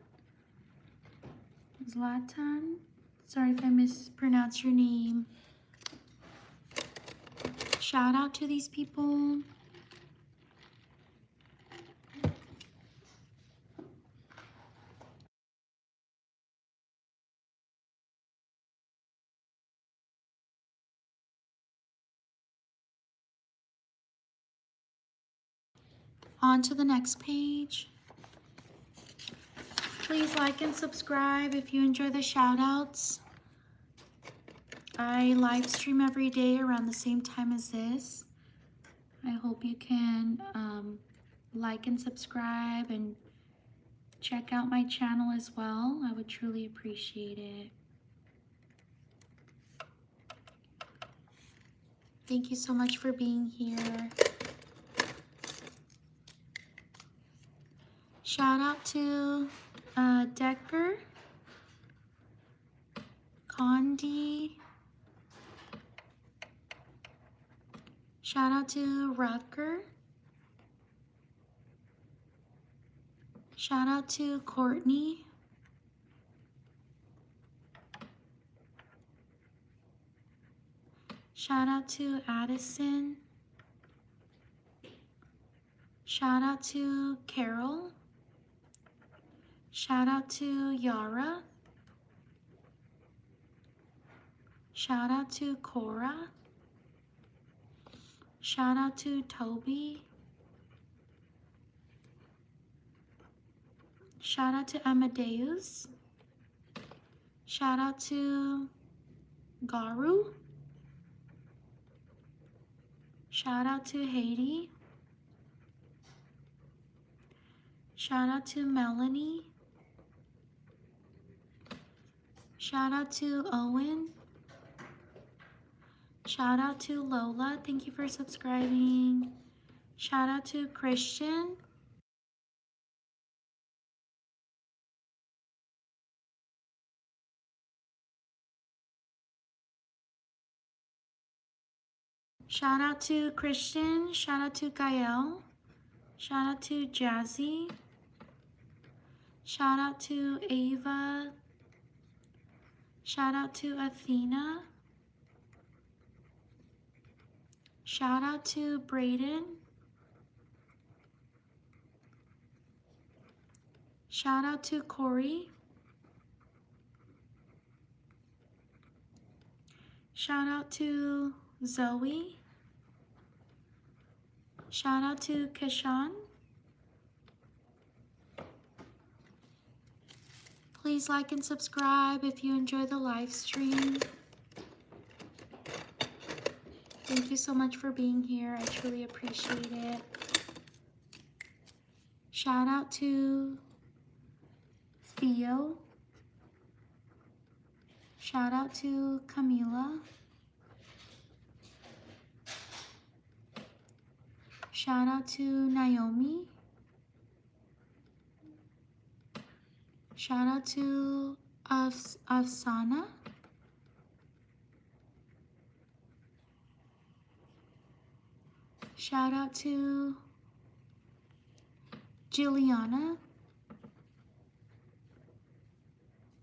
Sorry if I mispronounced your name. Shout out to these people. On to the next page. Please like and subscribe if you enjoy the shout outs. I live stream every day around the same time as this. I hope you can like and subscribe and check out my channel as well. I would truly appreciate it. Thank you so much for being here. Shout out to Decker, Condi. Shout out to Rucker. Shout out to Courtney. Shout out to Addison. Shout out to Carol. Shout out to Yara. Shout out to Cora. Shout out to Toby. Shout out to Amadeus. Shout out to Garu. Shout out to Haiti. Shout out to Melanie. Shout out to Owen. Shout out to Lola. Thank you for subscribing. Shout out to Christian. Shout out to Christian. Shout out to Gael. Shout out to Jazzy. Shout out to Ava. Shout out to Athena. Shout out to Brayden. Shout out to Corey. Shout out to Zoe. Shout out to Kashan. Please like and subscribe if you enjoy the live stream. Thank you so much for being here. I truly appreciate it. Shout out to Theo. Shout out to Camila. Shout out to Naomi. Shout out to Afsana. Shout out to Juliana.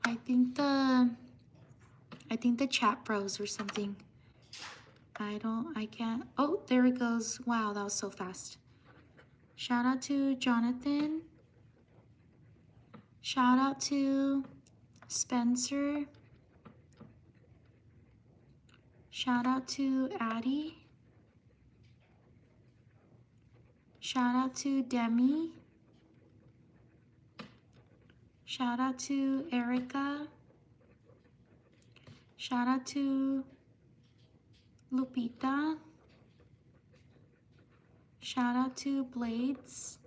I think the chat froze or something. I can't. Oh, there it goes. Wow, that was so fast. Shout out to Jonathan. Shout out to Spencer. Shout out to Addie. Shout out to Demi. Shout out to Erica. Shout out to Lupita. Shout out to Blades.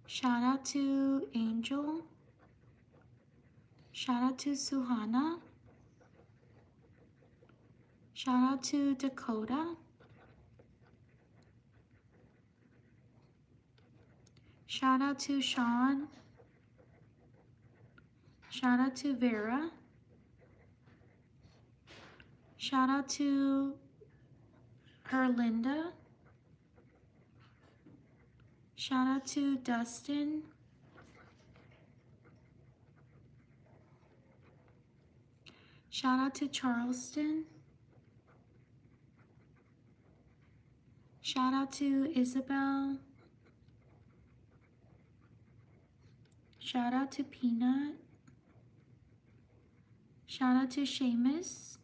Shout out to Angel. Shout out to Suhana. Shout out to Dakota. Shout out to Sean. Shout out to Vera. Shout out to Herlinda. Shout out to Dustin. Shout out to Charleston. Shout out to Isabel. Shout out to Peanut. Shout out to Seamus.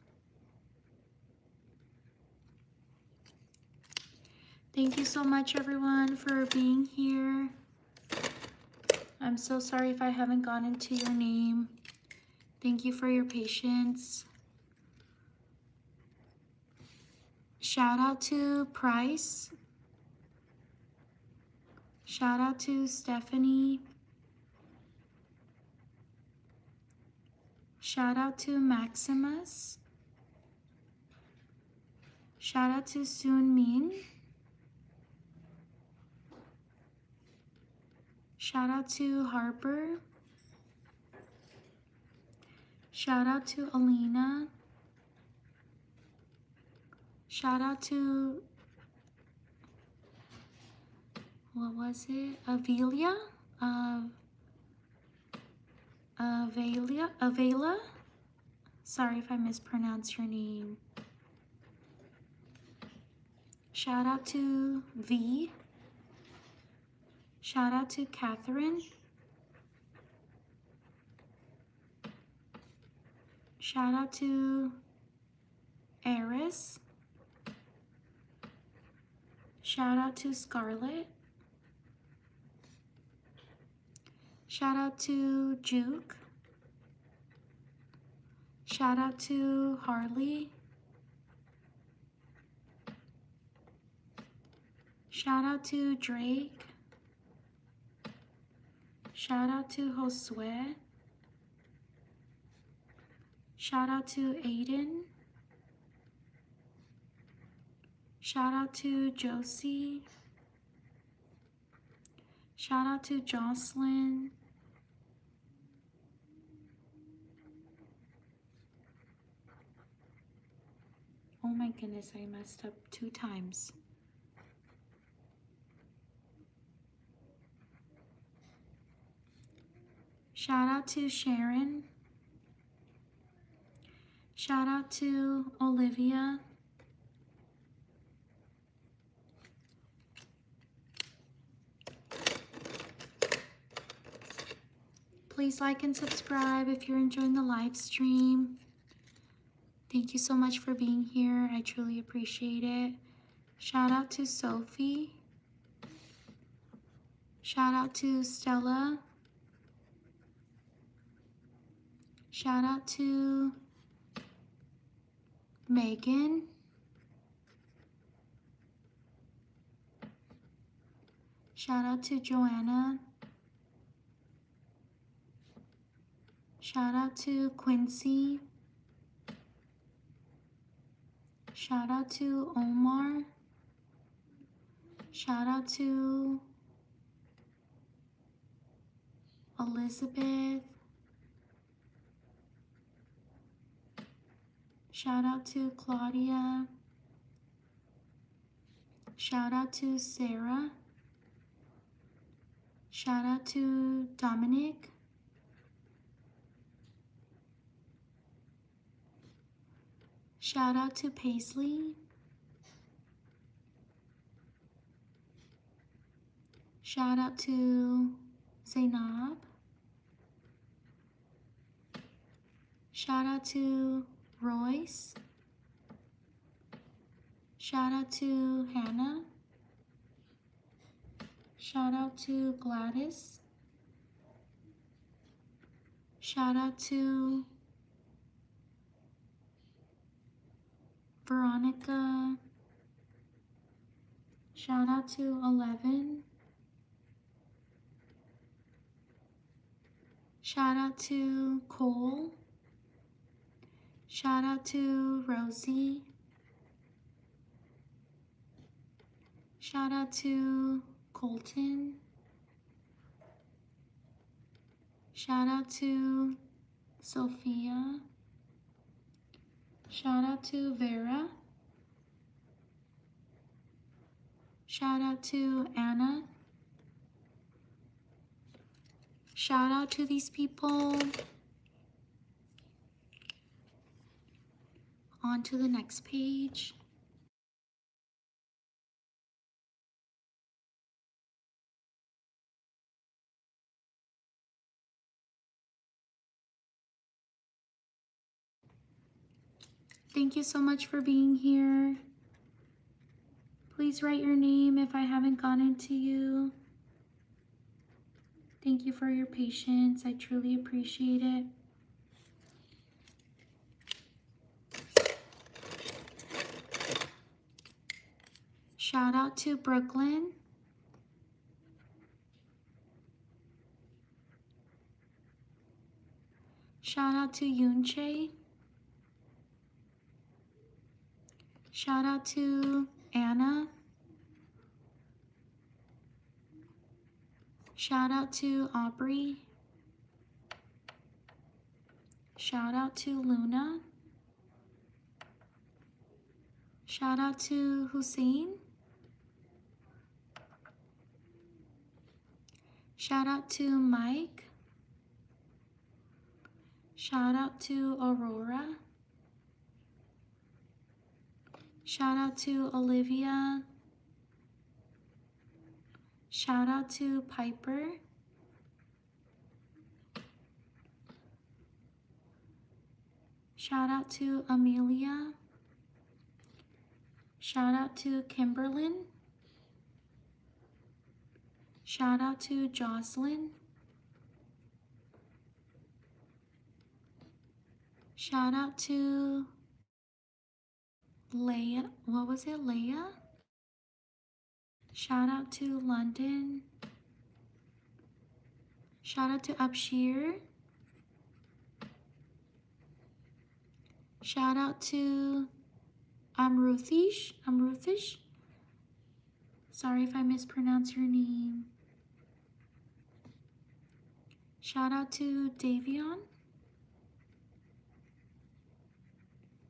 Thank you so much, everyone, for being here. I'm so sorry if I haven't gone into your name. Thank you for your patience. Shout out to Price. Shout out to Stephanie. Shout out to Maximus. Shout out to Soon Min. Shout out to Harper. Shout out to Alina. Shout out to, what was it? Avelia? Avela? Sorry if I mispronounce your name. Shout out to V. Shout out to Catherine. Shout out to Eris. Shout out to Scarlett. Shout out to Juke. Shout out to Harley. Shout out to Drake. Shout out to Josue. Shout out to Aiden. Shout out to Josie. Shout out to Jocelyn. Oh my goodness, I messed up 2 times. Shout out to Sharon. Shout out to Olivia. Please like and subscribe if you're enjoying the live stream. Thank you so much for being here. I truly appreciate it. Shout out to Sophie. Shout out to Stella. Shout out to Megan. Shout out to Joanna. Shout out to Quincy. Shout out to Omar. Shout out to Elizabeth. Shout out to Claudia. Shout out to Sarah. Shout out to Dominic. Shout out to Paisley. Shout out to Zainab. Shout out to Royce. Shout out to Hannah. Shout out to Gladys. Shout out to Veronica. Shout out to 11. Shout out to Cole. Shout out to Rosie. Shout out to Colton. Shout out to Sophia. Shout out to Vera. Shout out to Anna. Shout out to these people. On to the next page. Thank you so much for being here. Please write your name if I haven't gotten to you. Thank you for your patience. I truly appreciate it. Shout out to Brooklyn. Shout out to Yunche. Shout out to Anna. Shout out to Aubrey. Shout out to Luna. Shout out to Hussein. Shout out to Mike. Shout out to Aurora. Shout out to Olivia. Shout out to Piper. Shout out to Amelia. Shout out to Kimberlyn. Shout out to Jocelyn. Shout out to Leia. What was it? Leia? Shout out to London. Shout out to Upshir. Shout out to Amruthish. Sorry if I mispronounce your name. Shout out to Davion.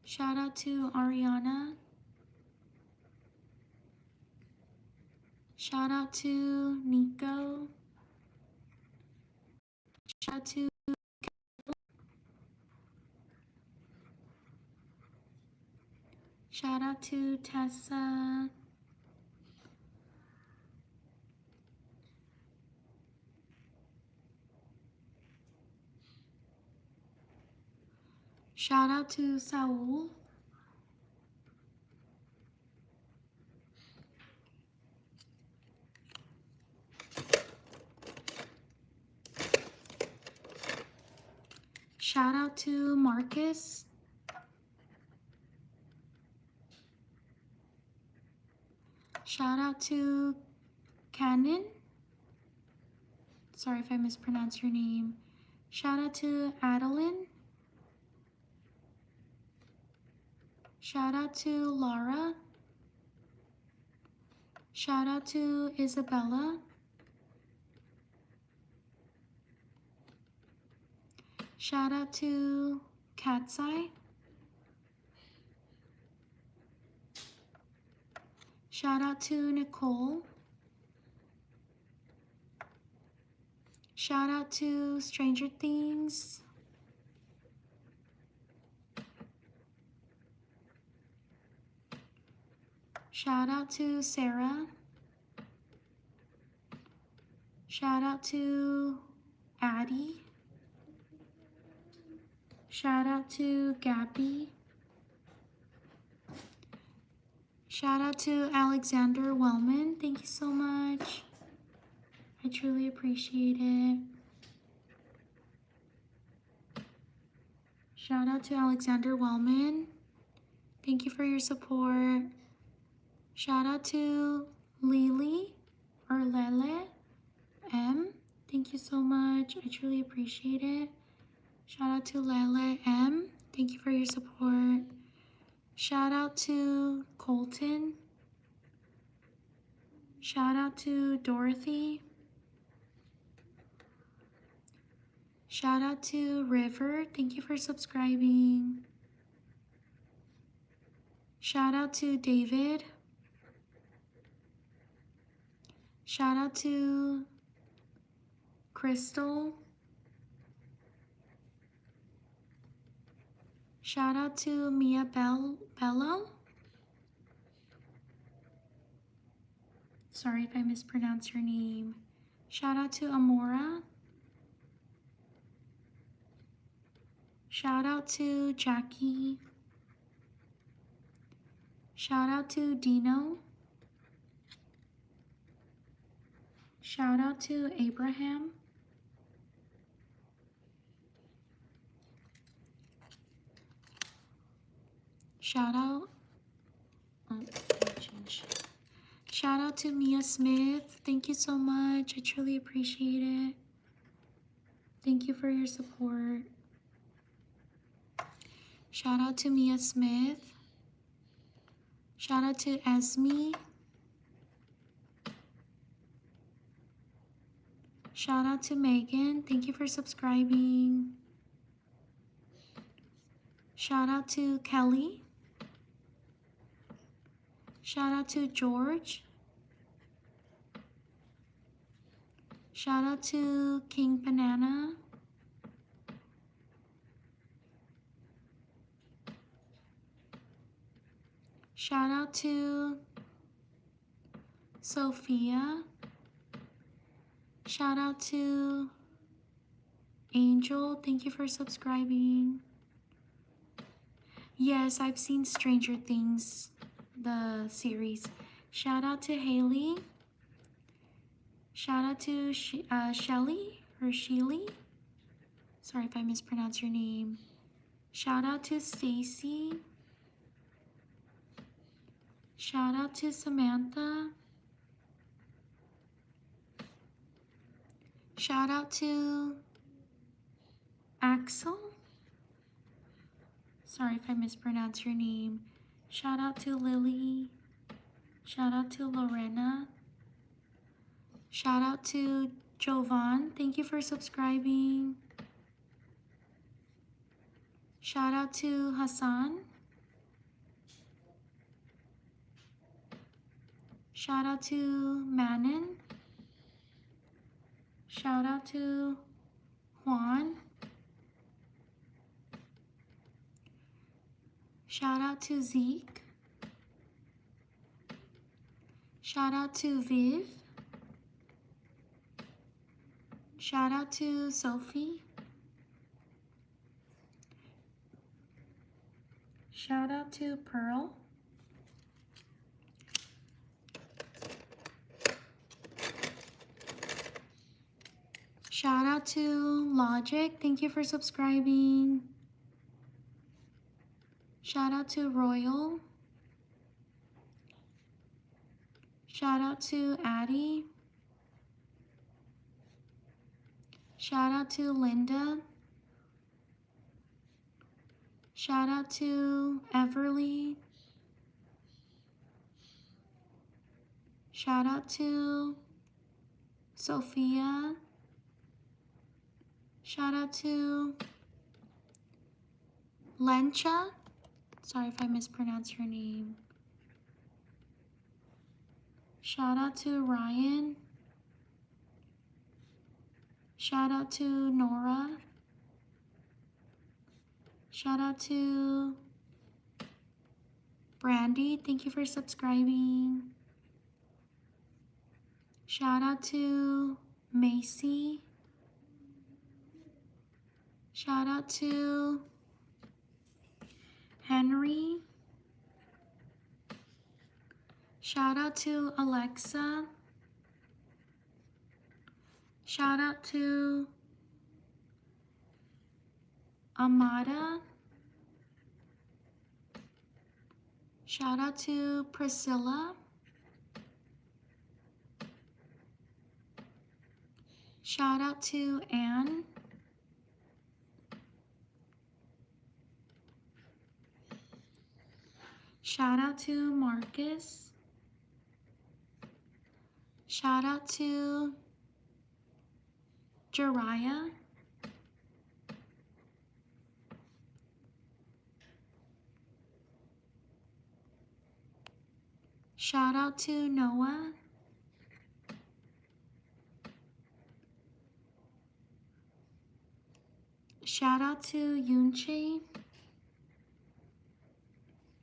Shout out to Ariana. Shout out to Nico. Shout out to Shout out to Tessa. Shout out to Saul. Shout out to Marcus. Shout out to Cannon. Sorry if I mispronounced your name. Shout out to Adeline. Shout out to Laura. Shout out to Isabella. Shout out to Katsai. Shout out to Nicole. Shout out to Stranger Things. Shout out to Sarah. Shout out to Addie. Shout out to Gabby. Shout out to Alexander Wellman. Thank you so much. I truly appreciate it. Shout out to Alexander Wellman. Thank you for your support. Shout out to Lily or Lele M. Thank you so much. I truly appreciate it. Shout out to Lele M. Thank you for your support. Shout out to Colton. Shout out to Dorothy. Shout out to River. Thank you for subscribing. Shout out to David. Shout out to Crystal. Shout out to Mia Bello. Sorry if I mispronounced your name. Shout out to Amora. Shout out to Jackie. Shout out to Dino. Shout out to Abraham. Shout out. Shout out to Mia Smith. Thank you so much. I truly appreciate it. Thank you for your support. Shout out to Mia Smith. Shout out to Esme. Shout out to Megan. Thank you for subscribing. Shout out to Kelly. Shout out to George. Shout out to King Banana. Shout out to Sophia. Shout out to Angel. Thank you for subscribing. Yes, I've seen Stranger Things, the series. Shout out to Haley. Shout out to Shelly or Sheely. Sorry if I mispronounce your name. Shout out to Stacy. Shout out to Samantha. Shout out to Axel. Sorry if I mispronounce your name. Shout out to Lily. Shout out to Lorena. Shout out to Jovan. Thank you for subscribing. Shout out to Hassan. Shout out to Manon. Shout out to Juan. Shout out to Zeke. Shout out to Viv. Shout out to Sophie. Shout out to Pearl. Shout out to Logic. Thank you for subscribing. Shout out to Royal. Shout out to Addie. Shout out to Linda. Shout out to Everly. Shout out to Sophia. Shout out to Lencha. Sorry if I mispronounce your name. Shout out to Ryan. Shout out to Nora. Shout out to Brandy. Thank you for subscribing. Shout out to Macy. Shout out to Henry. Shout out to Alexa. Shout out to Amada. Shout out to Priscilla. Shout out to Anne. Shout out to Marcus. Shout out to Jariah. Shout out to Noah. Shout out to Yunche.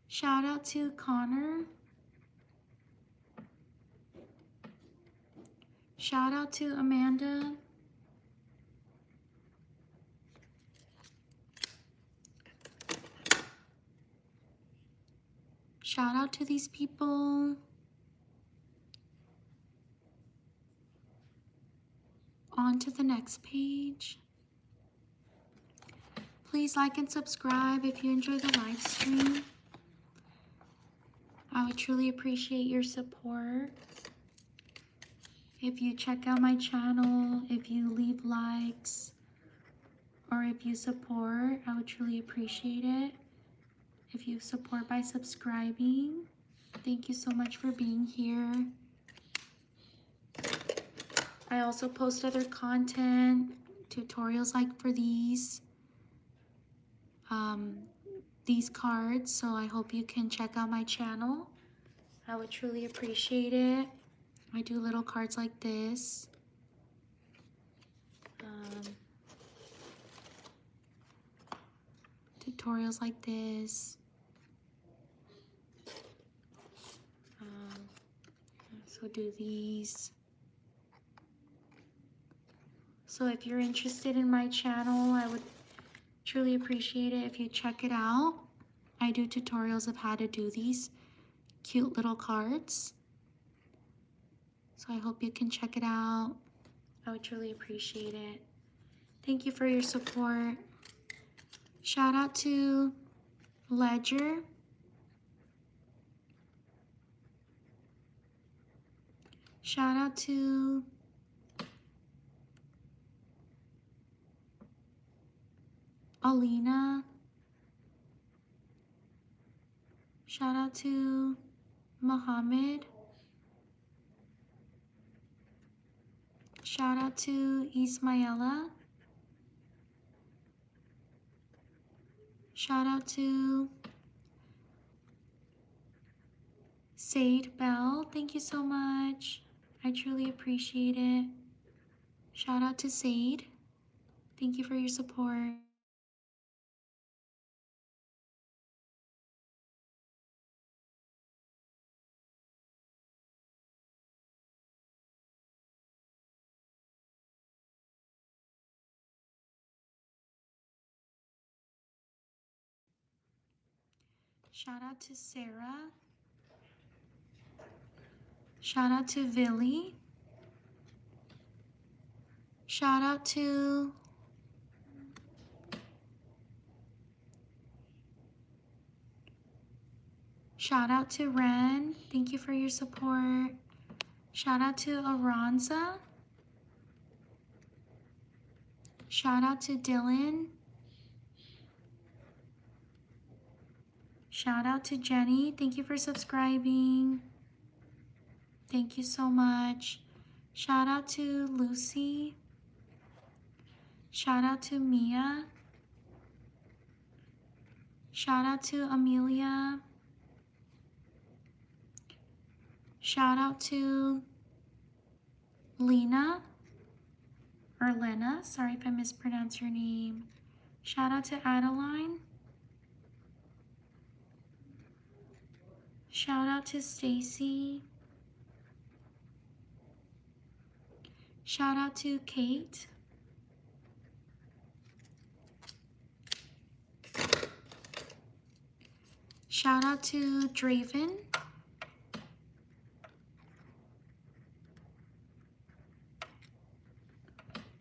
Shout out to Connor. Shout out to Amanda. Shout out to these people. On to the next page. Please like and subscribe if you enjoy the live stream. I would truly appreciate your support. If you check out my channel, if you leave likes, or if you support, I would truly appreciate it. If you support by subscribing, thank you so much for being here. I also post other content, tutorials like for these cards, so I hope you can check out my channel. I would truly appreciate it. I do little cards like this. Tutorials like this. also do these. So if you're interested in my channel, I would truly appreciate it if you check it out. I do tutorials of how to do these cute little cards. So I hope you can check it out. I would truly appreciate it. Thank you for your support. Shout out to Ledger. Shout out to Alina. Shout out to Muhammad. Shout out to Ismaela. Shout out to Sade Bell. Thank you so much. I truly appreciate it. Shout out to Sade. Thank you for your support. Shout out to Sarah. Shout out to Villy. Shout out to Ren. Thank you for your support. Shout out to Aranza. Shout out to Dylan. Shout out to Jenny. Thank you for subscribing. Thank you so much. Shout out to Lucy. Shout out to Mia. Shout out to Amelia. Shout out to Lena, or Lena, sorry if I mispronounced your name. Shout out to Adeline. Shout out to Stacy. Shout out to Kate. Shout out to Draven.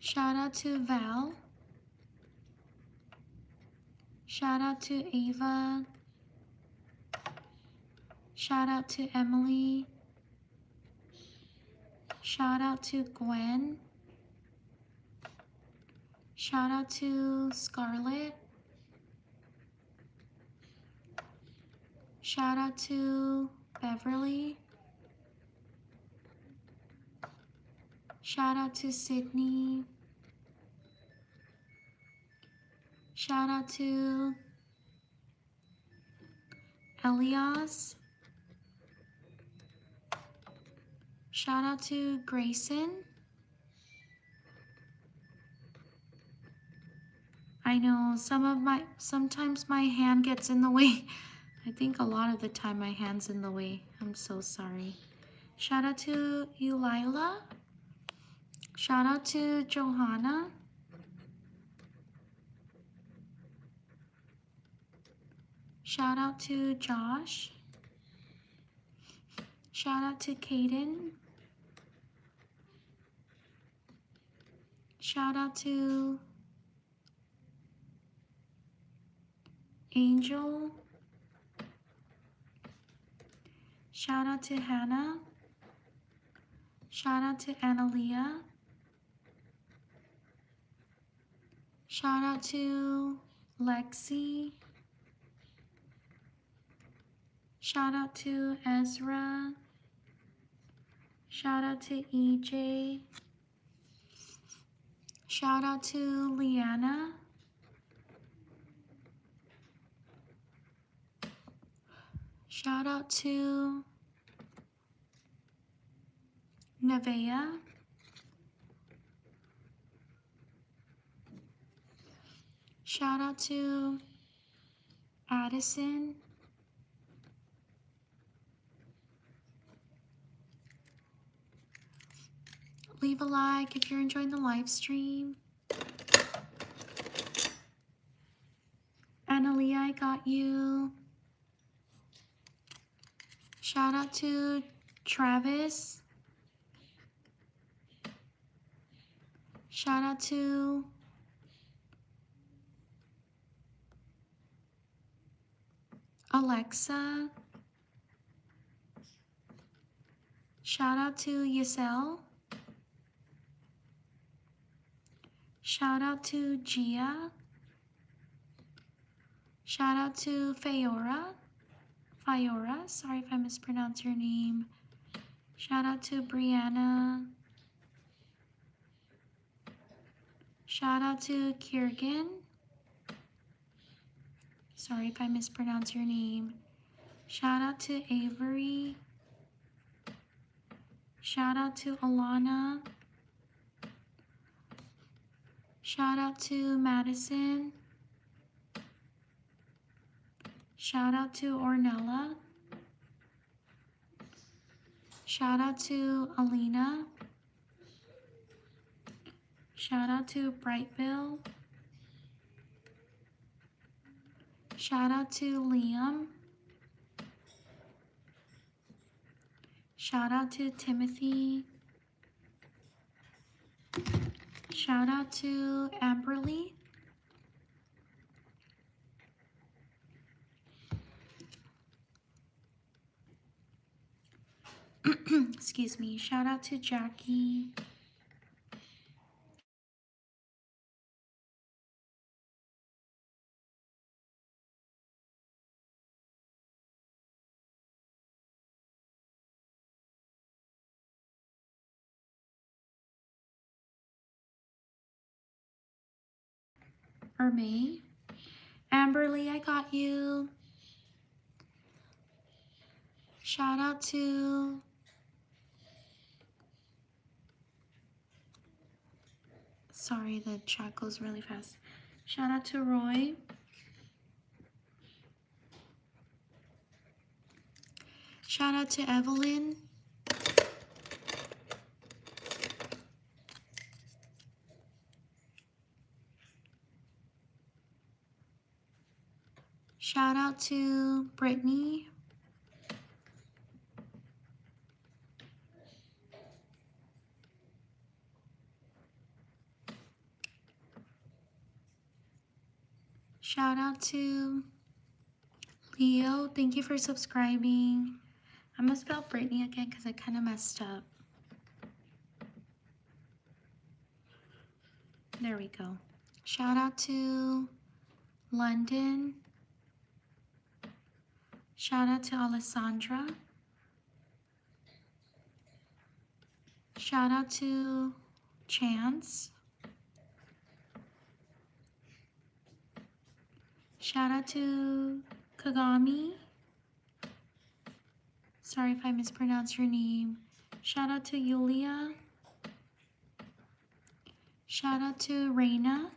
Shout out to Val. Shout out to Ava. Shout out to Emily. Shout out to Gwen. Shout out to Scarlett. Shout out to Beverly. Shout out to Sydney. Shout out to Elias. Shout out to Grayson. I know sometimes my hand gets in the way. I think a lot of the time my hand's in the way. I'm so sorry. Shout out to Eulila. Shout out to Johanna. Shout out to Josh. Shout out to Kaden. Shout out to Angel. Shout out to Hannah. Shout out to Analia. Shout out to Lexi. Shout out to Ezra. Shout out to EJ. Shout out to Leanna. Shout out to Nevaeh. Shout out to Addison. leave a like if you're enjoying the live stream. Annalie, I got you. Shout out to Travis. Shout out to Alexa. Shout out to Yisel. Shout out to Gia. Shout out to Fiora. Sorry if I mispronounce your name. Shout out to Brianna. Shout out to Kiergan. Sorry if I mispronounce your name. Shout out to Avery. Shout out to Alana. Shout out to Madison. Shout out to Ornella. Shout out to Alina. Shout out to Brightville. Shout out to Liam. Shout out to Timothy. Shout out to Amberly. Excuse me. Shout out to Jackie. Or May. Amberly, I got you. Shout out to sorry, the chat goes really fast. Shout out to Roy. Shout out to Evelyn. Shout out to Brittany. Shout out to Leo. Thank you for subscribing. I'm gonna spell Brittany again because I kind of messed up. There we go. Shout out to London. Shout out to Alessandra. Shout out to Chance. Shout out to Kagami. Sorry if I mispronounced your name. Shout out to Yulia. Shout out to Reina.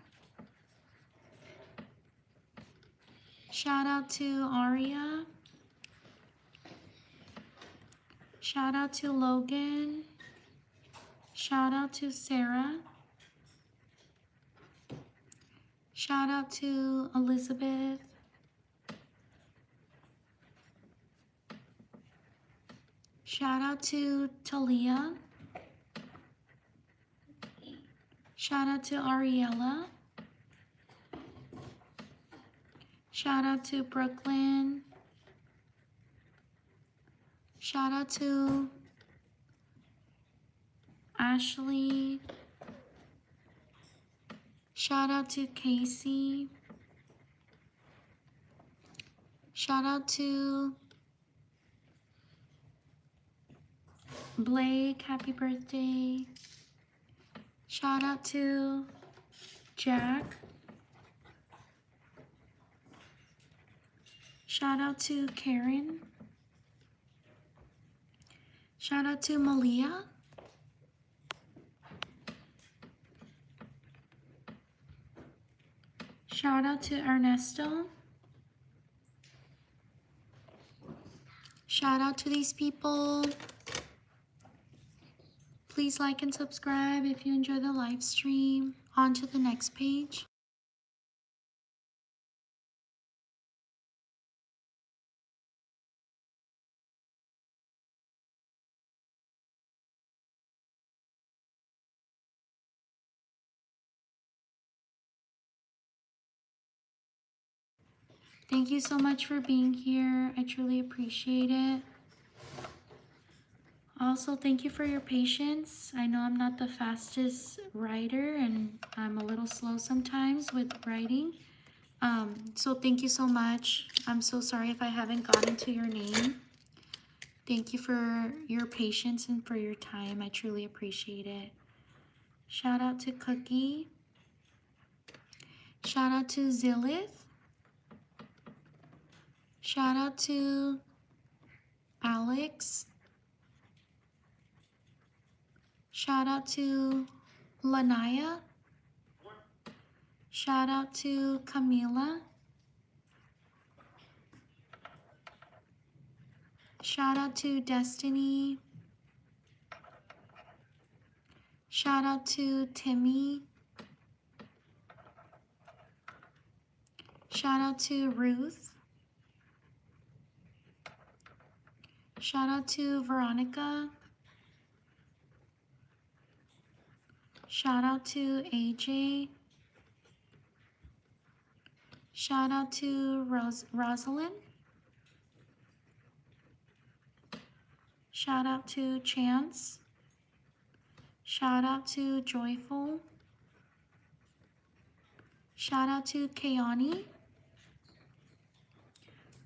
Shout out to Aria. Shout out to Logan. Shout out to Sarah. Shout out to Elizabeth. Shout out to Talia. Shout out to Ariella. Shout out to Brooklyn. Shout out to Ashley. Shout out to Casey. Shout out to Blake, happy birthday. Shout out to Jack. Shout out to Karen. Shout out to Malia. Shout out to Ernesto. Shout out to these people. Please like and subscribe if you enjoy the live stream. On to the next page. Thank you so much for being here. I truly appreciate it. Also, thank you for your patience. I know I'm not the fastest writer and I'm a little slow sometimes with writing. So thank you so much. I'm so sorry if I haven't gotten to your name. Thank you for your patience and for your time. I truly appreciate it. Shout out to Cookie. Shout out to Zillith. Shout out to Alex. Shout out to Lanaya. Shout out to Camila. Shout out to Destiny. Shout out to Timmy. Shout out to Ruth. Shout out to Veronica. Shout out to AJ. Shout out to Rosalind. Shout out to Chance. Shout out to Joyful. Shout out to Kiani.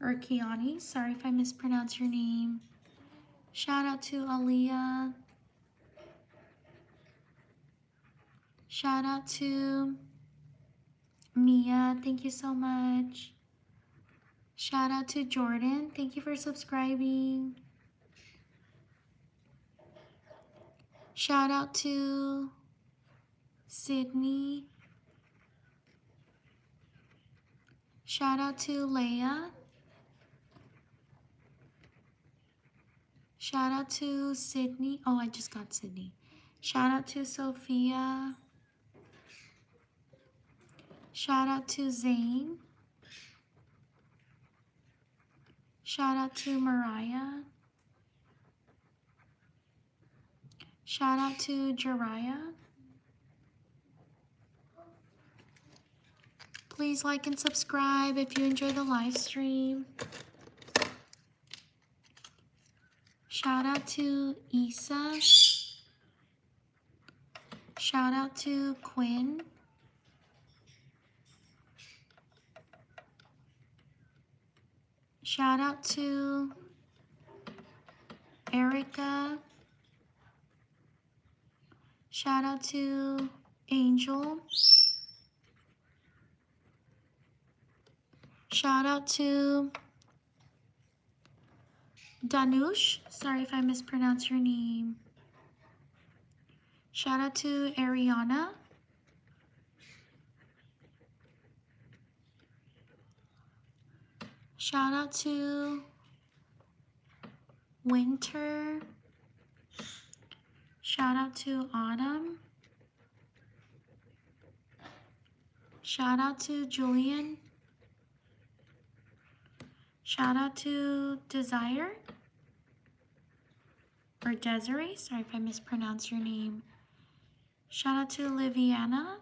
Or Kiani, sorry if I mispronounce your name. Shout out to Aaliyah. Shout out to Mia, thank you so much. Shout out to Jordan, thank you for subscribing. Shout out to Sydney. Shout out to Leia. Shout out to Sydney. Oh, I just got Sydney. Shout out to Sophia. Shout out to Zane. Shout out to Mariah. Shout out to Jariah. Please like and subscribe if you enjoy the live stream. Shout out to Issa. Shout out to Quinn. Shout out to Erica. Shout out to Angel. Shout out to Danush. Sorry if I mispronounce your name. Shout out to Ariana. Shout out to Winter. Shout out to Autumn. Shout out to Julian. Shout out to Desire. Or Desiree. Sorry if I mispronounce your name. Shout out to Liviana.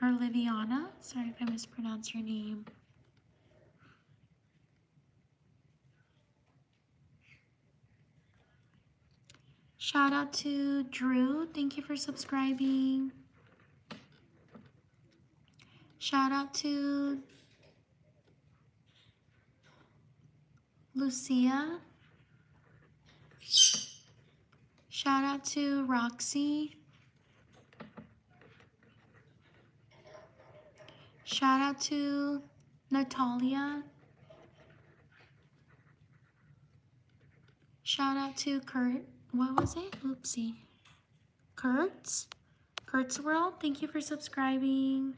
Or Liviana. Sorry if I mispronounce your name. Shout out to Drew. Thank you for subscribing. Shout out to Lucia. Shout out to Roxy. Shout out to Natalia. Shout out to Kurt. What was it? Oopsie. Kurt's World. Thank you for subscribing.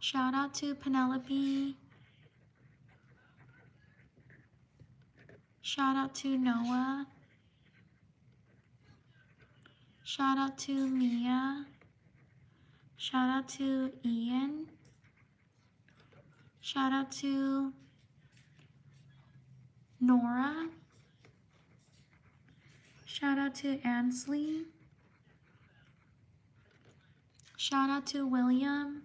Shout out to Penelope. Shout out to Noah. Shout out to Mia. Shout out to Ian. Shout out to Nora. Shout out to Ansley. Shout out to William.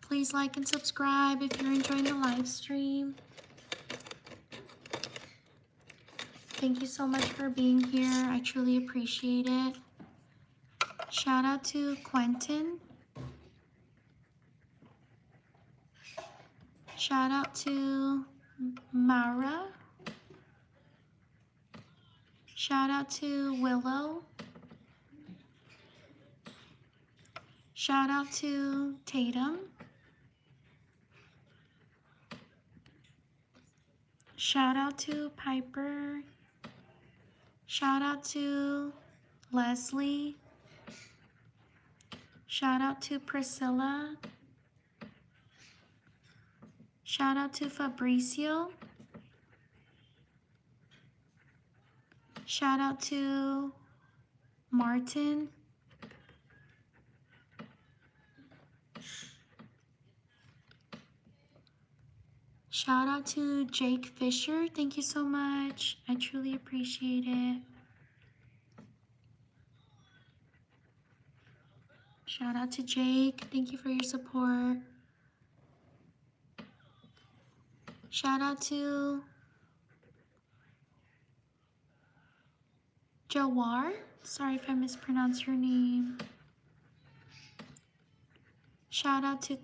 Please like and subscribe if you're enjoying the live stream. Thank you so much for being here. I truly appreciate it. Shout out to Quentin. Shout out to Mara. Shout out to Willow. Shout out to Tatum. Shout out to Piper. Shout out to Leslie. Shout out to Priscilla. Shout out to Fabricio. Shout out to Martin. Shout out to Jake Fisher. Thank you so much. I truly appreciate it. Shout out to Jake. Thank you for your support. Shout out to Jawar. Sorry if I mispronounced your name. Shout out to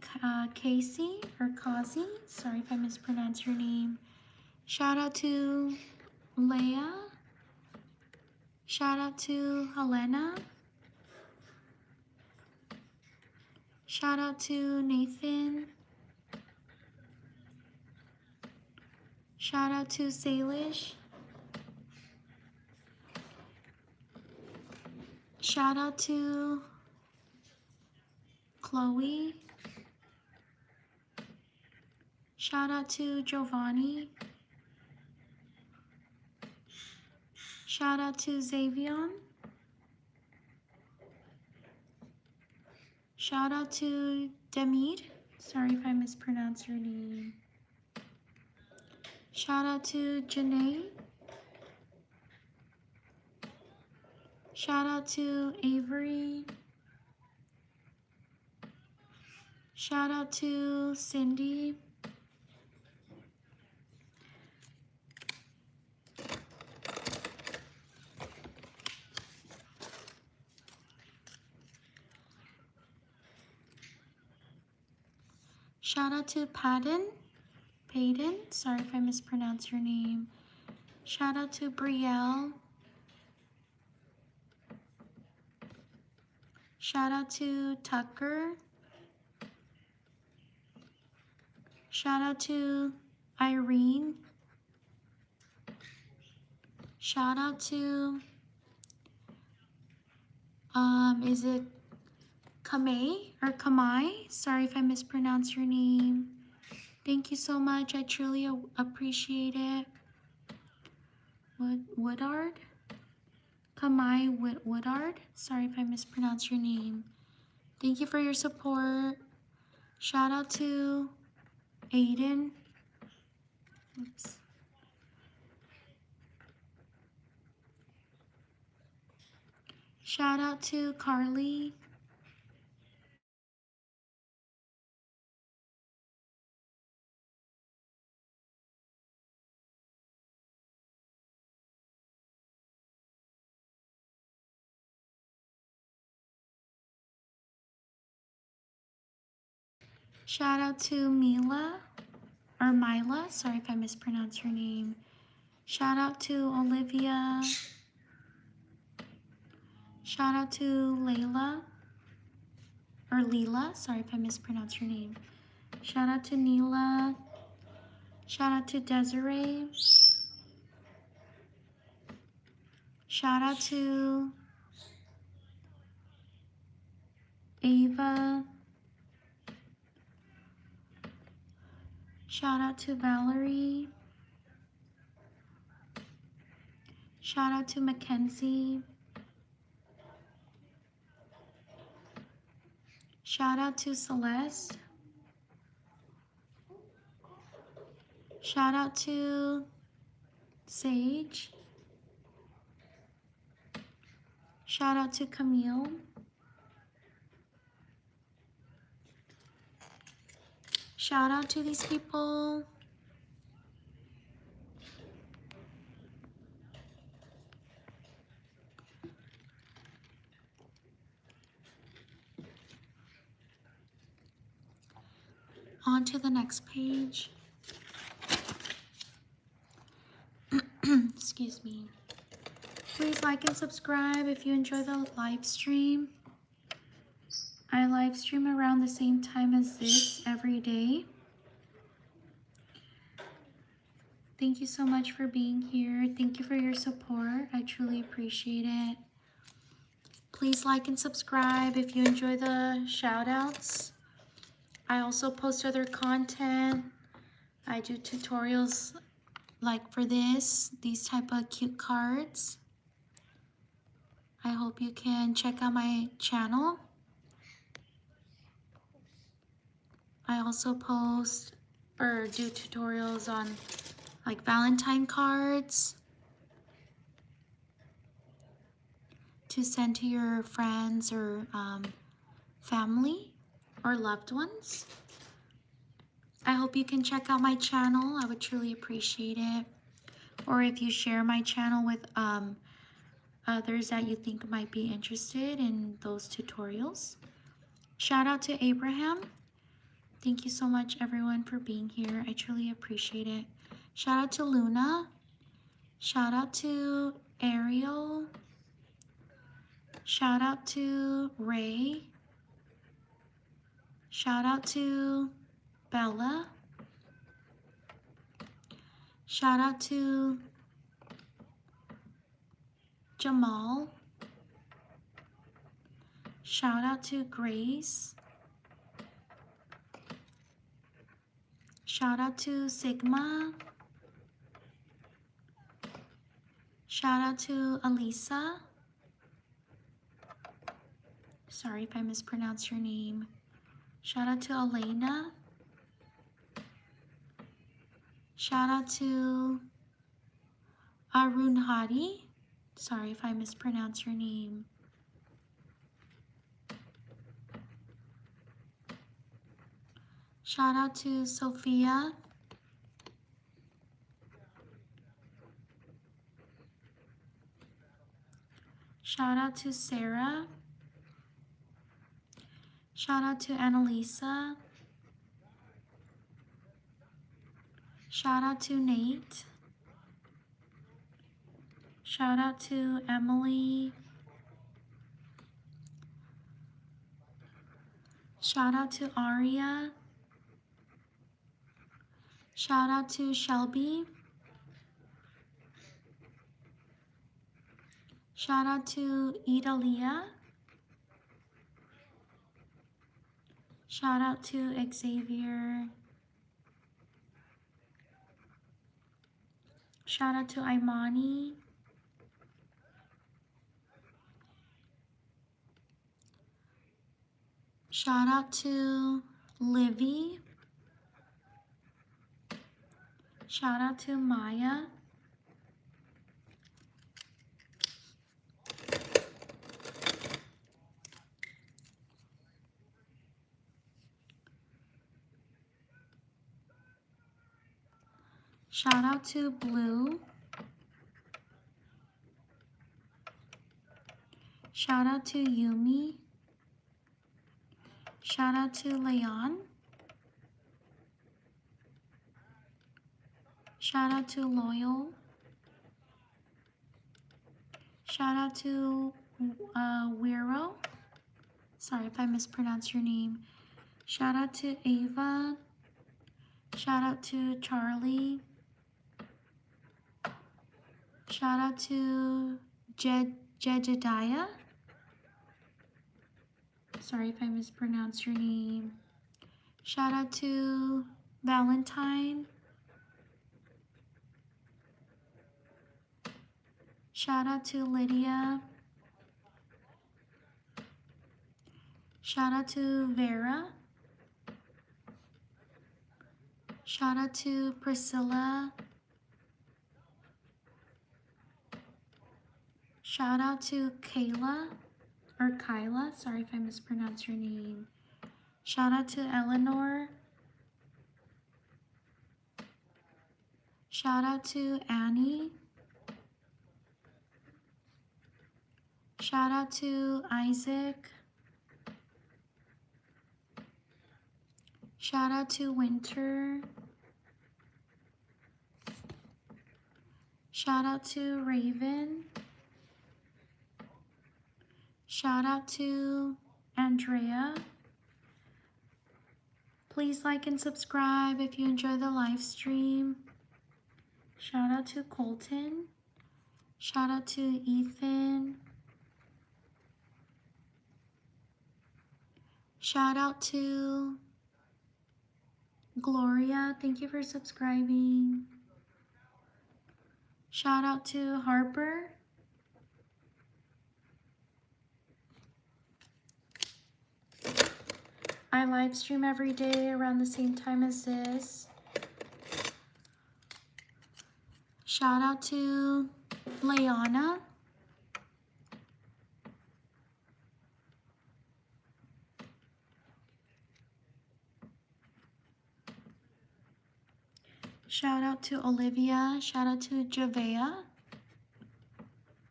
Casey or Kazi. Sorry if I mispronounced your name. Shout out to Leah. Shout out to Helena. Shout out to Nathan. Shout out to Salish. Shout out to Chloe. Shout out to Giovanni. Shout out to Xavion. Shout out to Demid. Sorry if I mispronounced your name. Shout out to Janae. Shout out to Avery. Shout out to Cindy. Shout out to Payden. Sorry if I mispronounced your name. Shout out to Brielle. Shout out to Tucker. Shout out to Irene. Shout out to, is it Kamei or Kamai? Sorry if I mispronounced your name. Thank you so much. I truly appreciate it. Woodard? Kamai Woodard? Sorry if I mispronounced your name. Thank you for your support. Shout out to Aiden. Oops. Shout out to Carly. Shout out to Mila. Or Mila, sorry if I mispronounced your name. Shout out to Olivia. Shout out to Layla. Or Leela, sorry if I mispronounced your name. Shout out to Neela. Shout out to Desiree. Shout out to Ava. Shout out to Valerie. Shout out to Mackenzie. Shout out to Celeste. Shout out to Sage. Shout out to Camille. Shout out to these people. On to the next page. Excuse me. Please like and subscribe if you enjoy the live stream. I live stream around the same time as this every day. Thank you so much for being here. Thank you for your support. I truly appreciate it. Please like and subscribe if you enjoy the shout outs. I also post other content. I do tutorials like for these type of cute cards. I hope you can check out my channel. I also post or do tutorials on like Valentine cards to send to your friends or family or loved ones. I hope you can check out my channel. I would truly appreciate it. Or if you share my channel with others that you think might be interested in those tutorials. Shout out to Abraham. Thank you so much everyone for being here. I truly appreciate it. Shout out to Luna. Shout out to Ariel. Shout out to Ray. Shout out to Bella. Shout out to Jamal. Shout out to Grace. Shout out to Sigma. Shout out to Alisa. Sorry if I mispronounce your name. Shout out to Elena. Shout out to Arun Hadi. Sorry if I mispronounce your name. Shout out to Sophia. Shout out to Sarah. Shout out to Annalisa. Shout out to Nate. Shout out to Emily. Shout out to Aria. Shout out to Shelby. Shout out to Idalia. Shout out to Xavier. Shout out to Imani. Shout out to Livy. Shout out to Maya. Shout out to Blue. Shout out to Yumi. Shout out to Leon. Shout out to Loyal. Shout out to Wiro. Sorry if I mispronounce your name. Shout out to Ava. Shout out to Charlie. Shout out to Jedediah. Sorry if I mispronounce your name. Shout out to Valentine. Shout out to Lydia. Shout out to Vera. Shout out to Priscilla. Shout out to Kayla, or Kyla, sorry if I mispronounced your name. Shout out to Eleanor. Shout out to Annie. Shout out to Isaac. Shout out to Winter. Shout out to Raven. Shout out to Andrea. Please like and subscribe if you enjoy the live stream. Shout out to Colton. Shout out to Ethan. Shout out to Gloria. Thank you for subscribing. Shout out to Harper. I live stream every day around the same time as this. Shout out to Leona. Shout out to Olivia. Shout out to Javea.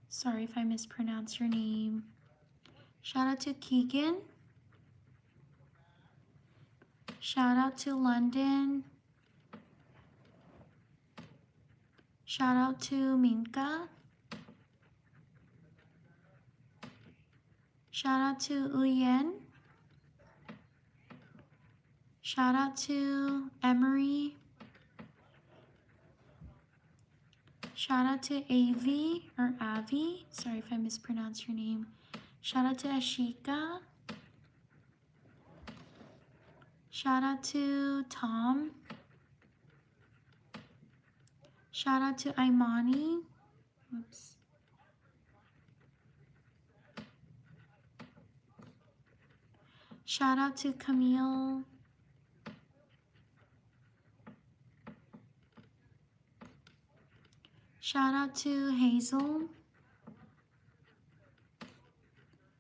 Sorry if I mispronounced your name. Shout out to Keegan. Shout out to London. Shout out to Minka. Shout out to Uyen. Shout out to Emery. Shout out to Avi, or Avi. Sorry if I mispronounced your name. Shout out to Ashika. Shout out to Tom. Shout out to Imani. Oops. Shout out to Camille. Shout out to Hazel.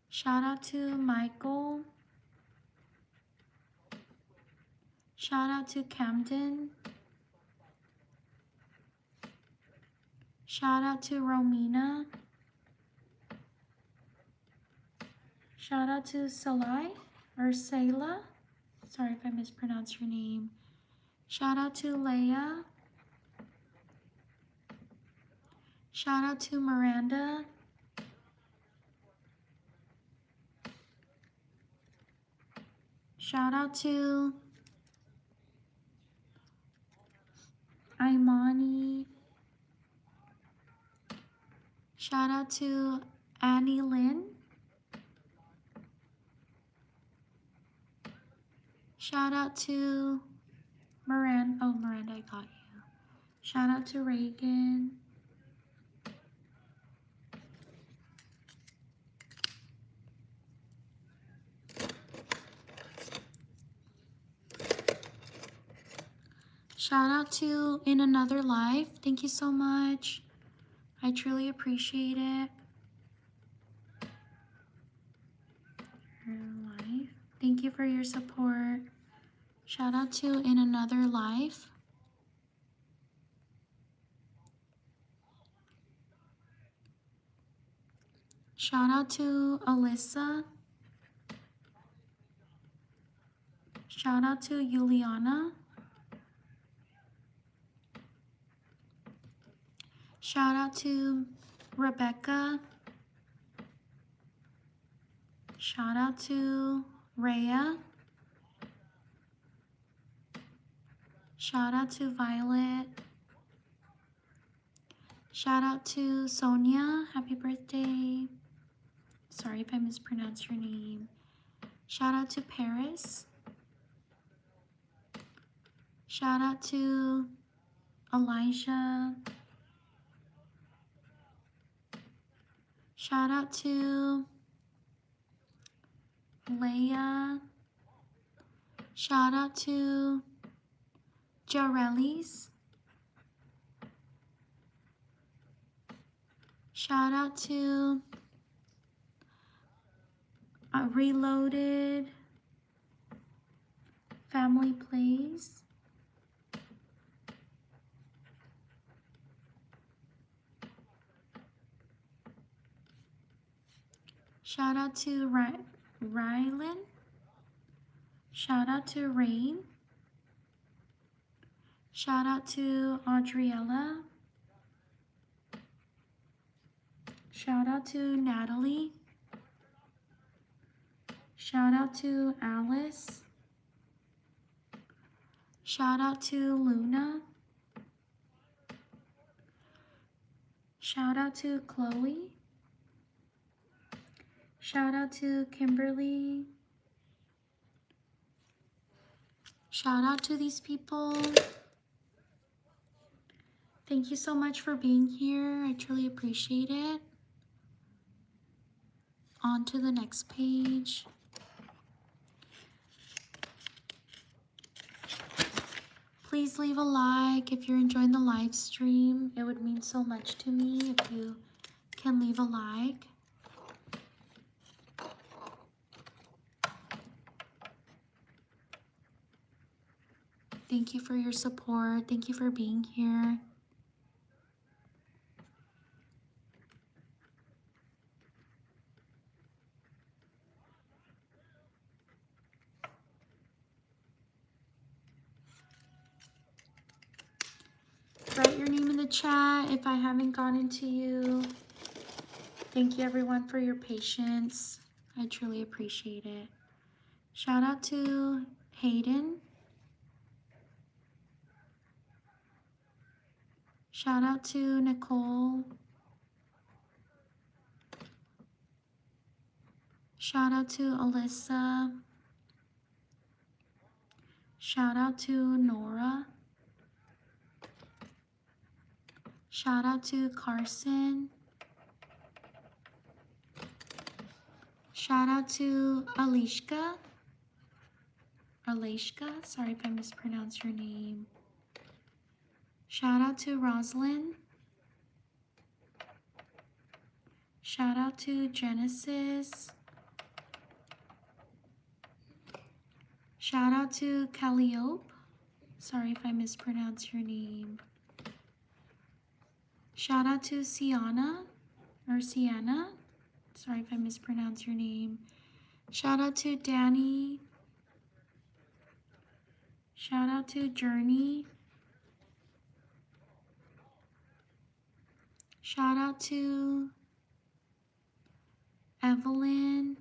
Shout out to Michael. Shout out to Camden. Shout out to Romina. Shout out to Salai or Sayla. Sorry if I mispronounced your name. Shout out to Leia. Shout out to Miranda. Shout out to Imani. Shout out to Annie Lynn. Shout out to Miranda. Oh, Miranda, I got you. Shout out to Reagan. Shout out to In Another Life. Thank you so much. I truly appreciate it. Life. Thank you for your support. Shout out to In Another Life. Shout out to Alyssa. Shout out to Juliana. Shout out to Rebecca. Shout out to Rhea. Shout out to Violet. Shout out to Sonia. Happy birthday. Sorry if I mispronounced your name. Shout out to Paris. Shout out to Elijah. Shout out to Leah. Shout out to Jarelis. Shout out to Reloaded Family Plays. Shout out to Rylan. Shout out to Rain. Shout out to Audriella. Shout out to Natalie. Shout out to Alice. Shout out to Luna. Shout out to Chloe. Shout out to Kimberly. Shout out to these people. Thank you so much for being here. I truly appreciate it. On to the next page. Please leave a like if you're enjoying the live stream. It would mean so much to me if you can leave a like. Thank you for your support. Thank you for being here. Write your name in the chat if I haven't gotten to you. Thank you everyone for your patience. I truly appreciate it. Shout out to Hayden. Shout out to Nicole. Shout out to Alyssa. Shout out to Nora. Shout out to Carson. Shout out to Alishka. Sorry if I mispronounced your name. Shout out to Roslyn. Shout out to Genesis. Shout out to Calliope. Sorry if I mispronounced your name. Shout out to Sienna. Sorry if I mispronounced your name. Shout out to Danny. Shout out to Journey. Shout out to Evelyn.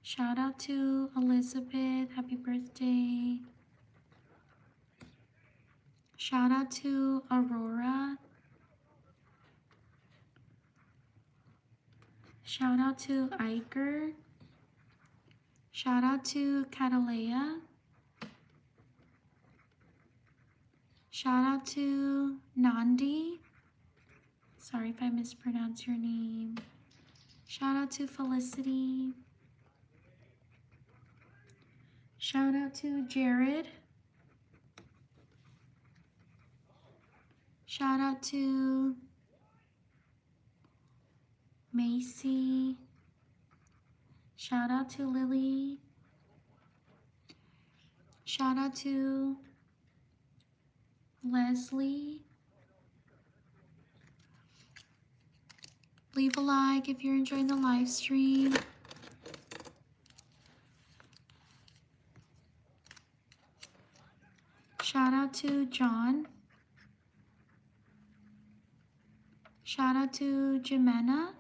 Shout out to Elizabeth. Happy birthday. Shout out to Aurora. Shout out to Iker. Shout out to Catalea. Shout out to Nandi. Sorry if I mispronounced your name. Shout out to Felicity. Shout out to Jared. Shout out to Macy. Shout out to Lily. Shout out to Leslie. Leave a like if you're enjoying the live stream. Shout out to John. Shout out to Jimena.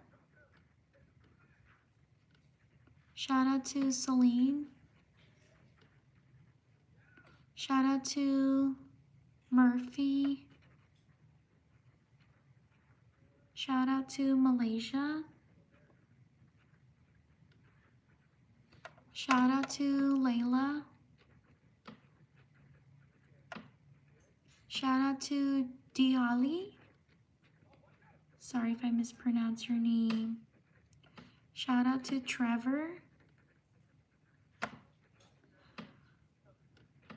Shout out to Celine. Shout out to Murphy. Shout out to Malaysia. Shout out to Layla. Shout out to Diali. Sorry if I mispronounce your name. Shout out to Trevor.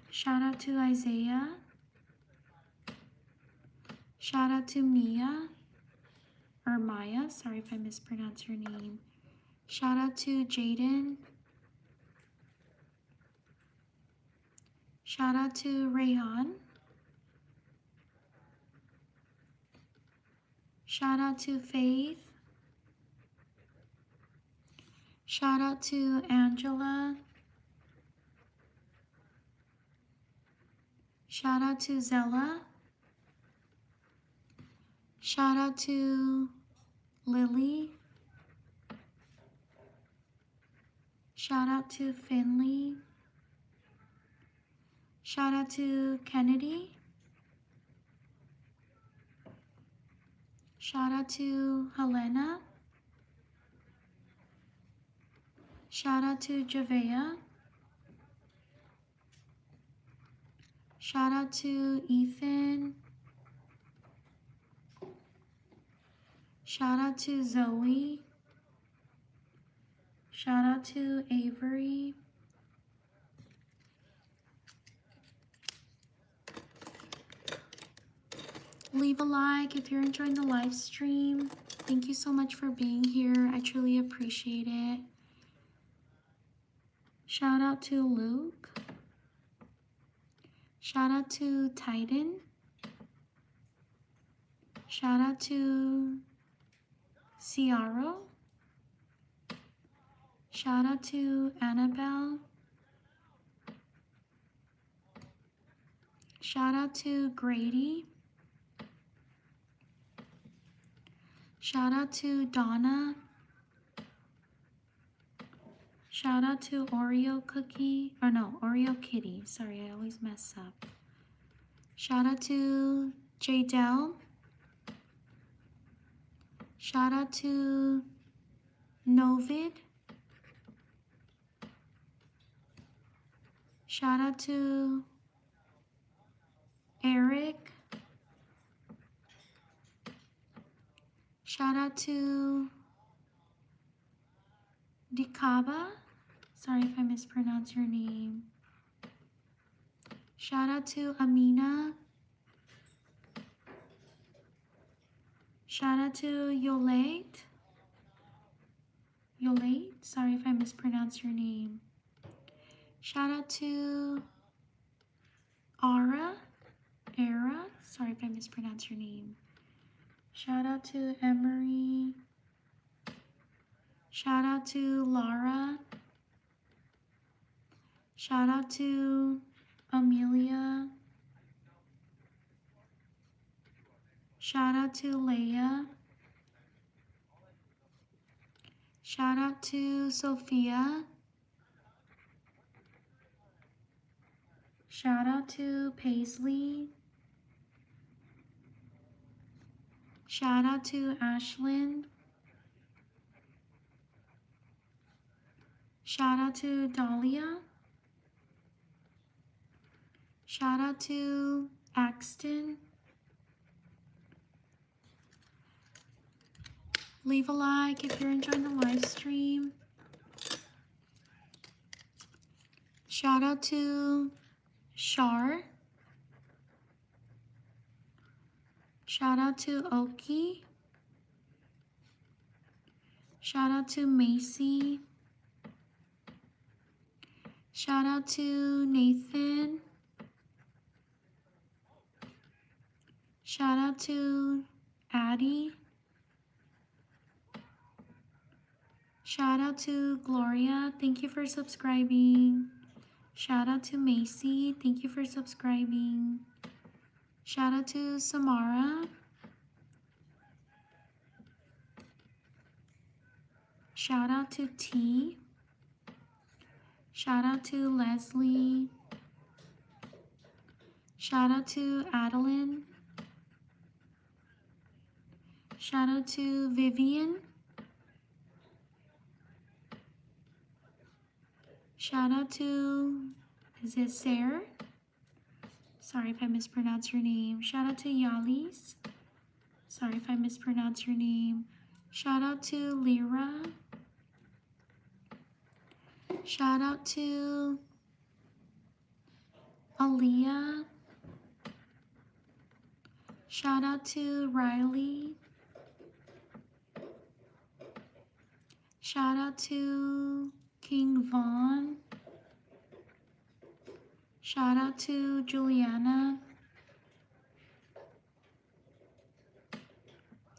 Shout out to Isaiah. Shout out to Mia, or Maya. Sorry if I mispronounce your name. Shout out to Jaden. Shout out to Rayhan. Shout out to Faith. Shout out to Angela. Shout out to Zella. Shout out to Lily. Shout out to Finley. Shout out to Kennedy. Shout out to Helena. Shout out to Javea. Shout out to Ethan. Shout out to Zoe. Shout out to Avery. Leave a like if you're enjoying the live stream. Thank you so much for being here. I truly appreciate it. Shout out to Luke. Shout out to Titan. Shout out to Ciaro. Shout out to Annabelle. Shout out to Grady. Shout out to Donna. Shout out to Oreo Cookie, or no, Oreo Kitty. Sorry, I always mess up. Shout out to Jadel. Shout out to Novid. Shout out to Eric. Shout out to Dikaba. Sorry if I mispronounce your name. Shout out to Amina. Shout out to Yolate. Yolate? Sorry if I mispronounce your name. Shout out to Ara. Era. Sorry if I mispronounce your name. Shout out to Emery. Shout out to Laura. Shout out to Amelia. Shout out to Leia. Shout out to Sophia. Shout out to Paisley. Shout out to Ashlyn. Shout out to Dahlia. Shout out to Axton. Leave a like if you're enjoying the live stream. Shout out to Shar. Shout out to Oki. Shout out to Macy. Shout out to Nathan. Shout out to Addie. Shout out to Gloria. Thank you for subscribing. Shout out to Macy. Thank you for subscribing. Shout out to Samara. Shout out to T. Shout out to Leslie. Shout out to Adeline. Shout out to Vivian. Shout out to, is it Sarah? Sorry if I mispronounce your name. Shout out to Yalis. Sorry if I mispronounce your name. Shout out to Lyra. Shout out to Aaliyah. Shout out to Riley. Shout out to King Vaughn. Shout out to Juliana.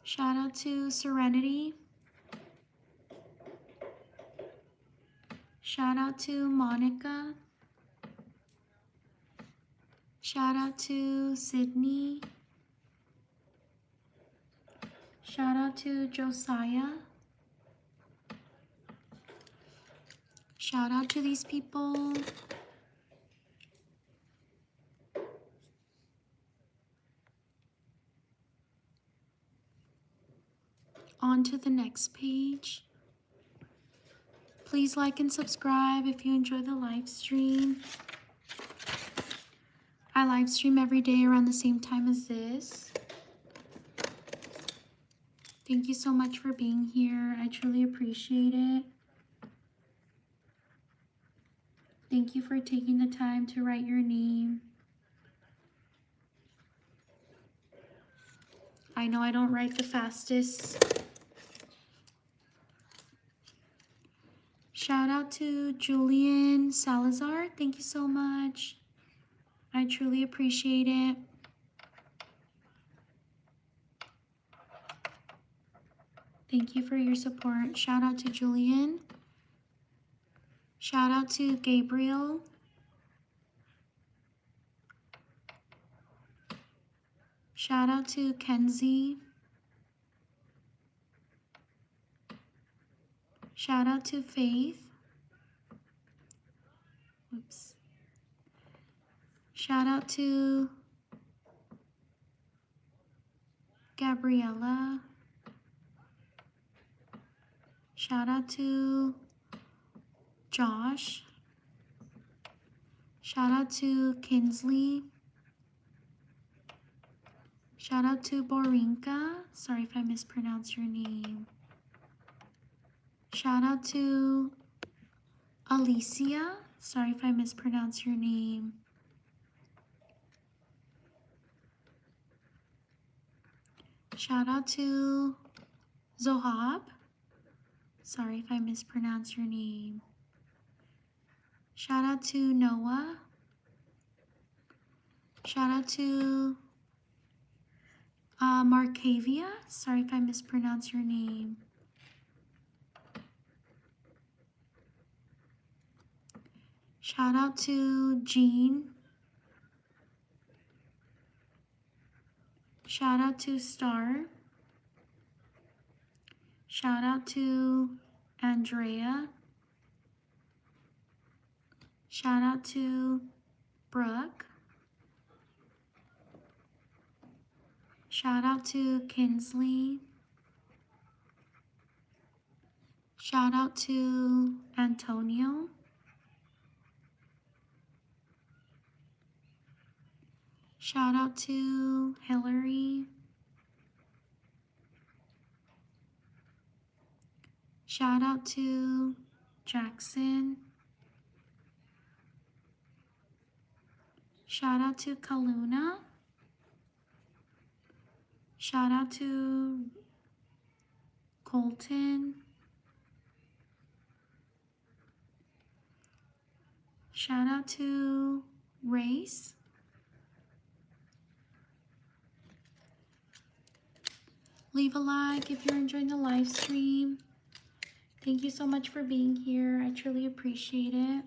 Shout out to Serenity. Shout out to Monica. Shout out to Sydney. Shout out to Josiah. Shout out to these people. On to the next page. Please like and subscribe if you enjoy the live stream. I live stream every day around the same time as this. Thank you so much for being here. I truly appreciate it. Thank you for taking the time to write your name. I know I don't write the fastest. Shout out to Julian Salazar. Thank you so much. I truly appreciate it. Thank you for your support. Shout out to Julian. Shout out to Gabriel. Shout out to Kenzie. Shout out to Faith. Whoops. Shout out to Gabriella. Shout out to Josh. Shout out to Kinsley. Shout out to Borinka. Sorry if I mispronounced your name. Shout out to Alicia. Sorry if I mispronounced your name. Shout out to Zohab. Sorry if I mispronounced your name. Shout out to Noah. Shout out to Marcavia. Sorry if I mispronounced your name. Shout out to Jean. Shout out to Star. Shout out to Andrea. Shout out to Brooke. Shout out to Kinsley. Shout out to Antonio. Shout out to Hillary. Shout out to Jackson. Shout out to Kaluna. Shout out to Colton. Shout out to Race. Leave a like if you're enjoying the live stream. Thank you so much for being here. I truly appreciate it.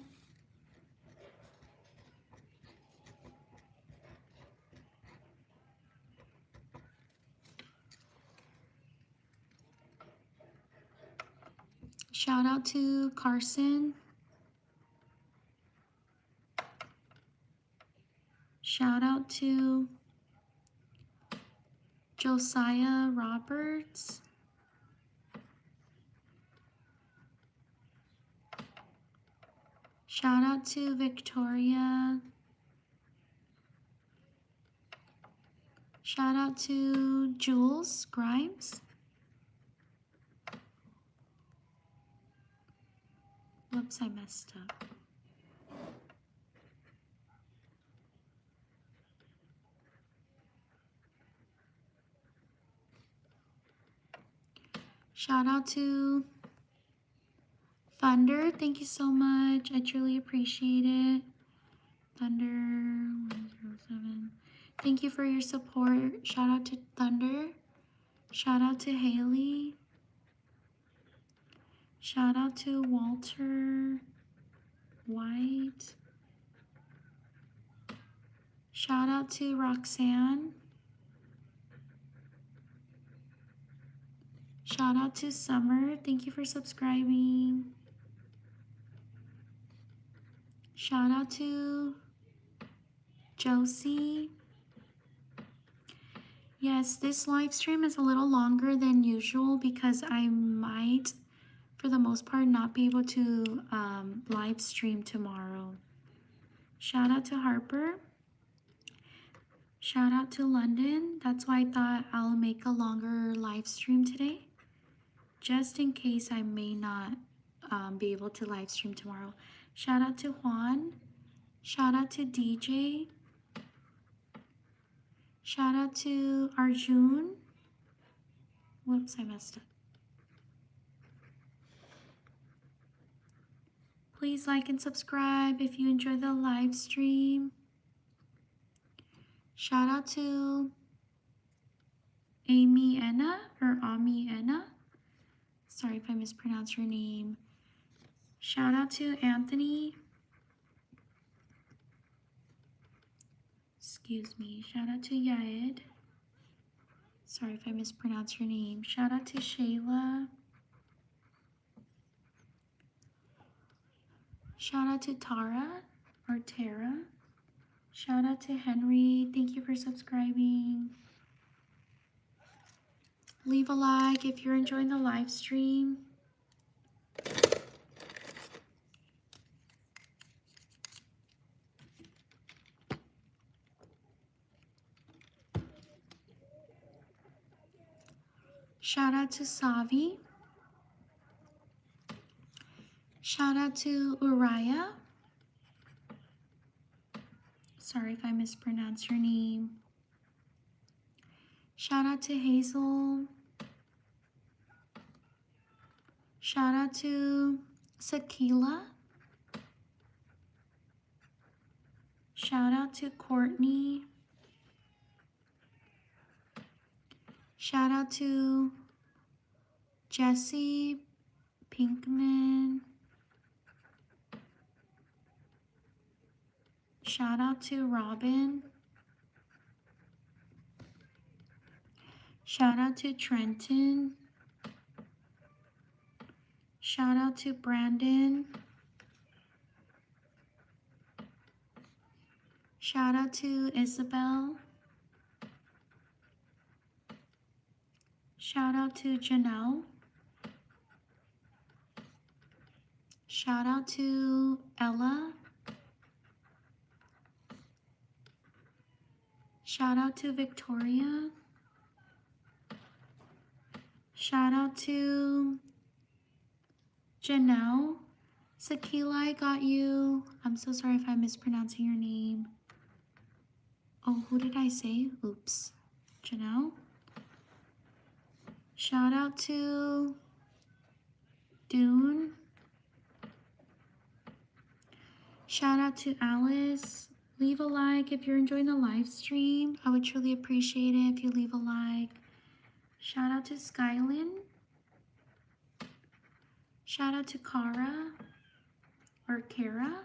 Shout out to Carson. Shout out to Josiah Roberts. Shout out to Victoria. Shout out to Jules Grimes. Whoops, I messed up. Shout out to Thunder. Thank you so much. I truly appreciate it. Thunder 107. Thank you for your support. Shout out to Thunder. Shout out to Haley. Shout out to Walter White. Shout out to Roxanne. Shout out to Summer. Thank you for subscribing. Shout out to Josie. Yes, this live stream is a little longer than usual because I might, for the most part, not be able to live stream tomorrow. Shout out to Harper. Shout out to London. That's why I thought I'll make a longer live stream today, just in case I may not be able to live stream tomorrow. Shout out to Juan. Shout out to DJ. Shout out to Arjun. Whoops, I messed up. Please like and subscribe if you enjoy the live stream. Shout out to Amy Enna or Ami Enna. Sorry if I mispronounced your name. Shout out to Anthony. Excuse me. Shout out to Yaed. Sorry if I mispronounced your name. Shout out to Shayla. Shout out to Tara or Tara. Shout out to Henry. Thank you for subscribing. Leave a like if you're enjoying the live stream. Shout out to Savi. Shout out to Uriah. Sorry if I mispronounced your name. Shout out to Hazel. Shout out to Sakila. Shout out to Courtney. Shout out to Jesse Pinkman. Shout out to Robin. Shout out to Trenton. Shout out to Brandon. Shout out to Isabel. Shout out to Janelle. Shout out to Ella. Shout out to Victoria. Shout out to Janelle. Sakila, I got you. I'm so sorry if I'm mispronouncing your name. Oh, who did I say? Oops. Janelle. Shout out to Dune. Shout out to Alice. Leave a like if you're enjoying the live stream. I would truly appreciate it if you leave a like. Shout out to Skylin. Shout out to Kara or Kara.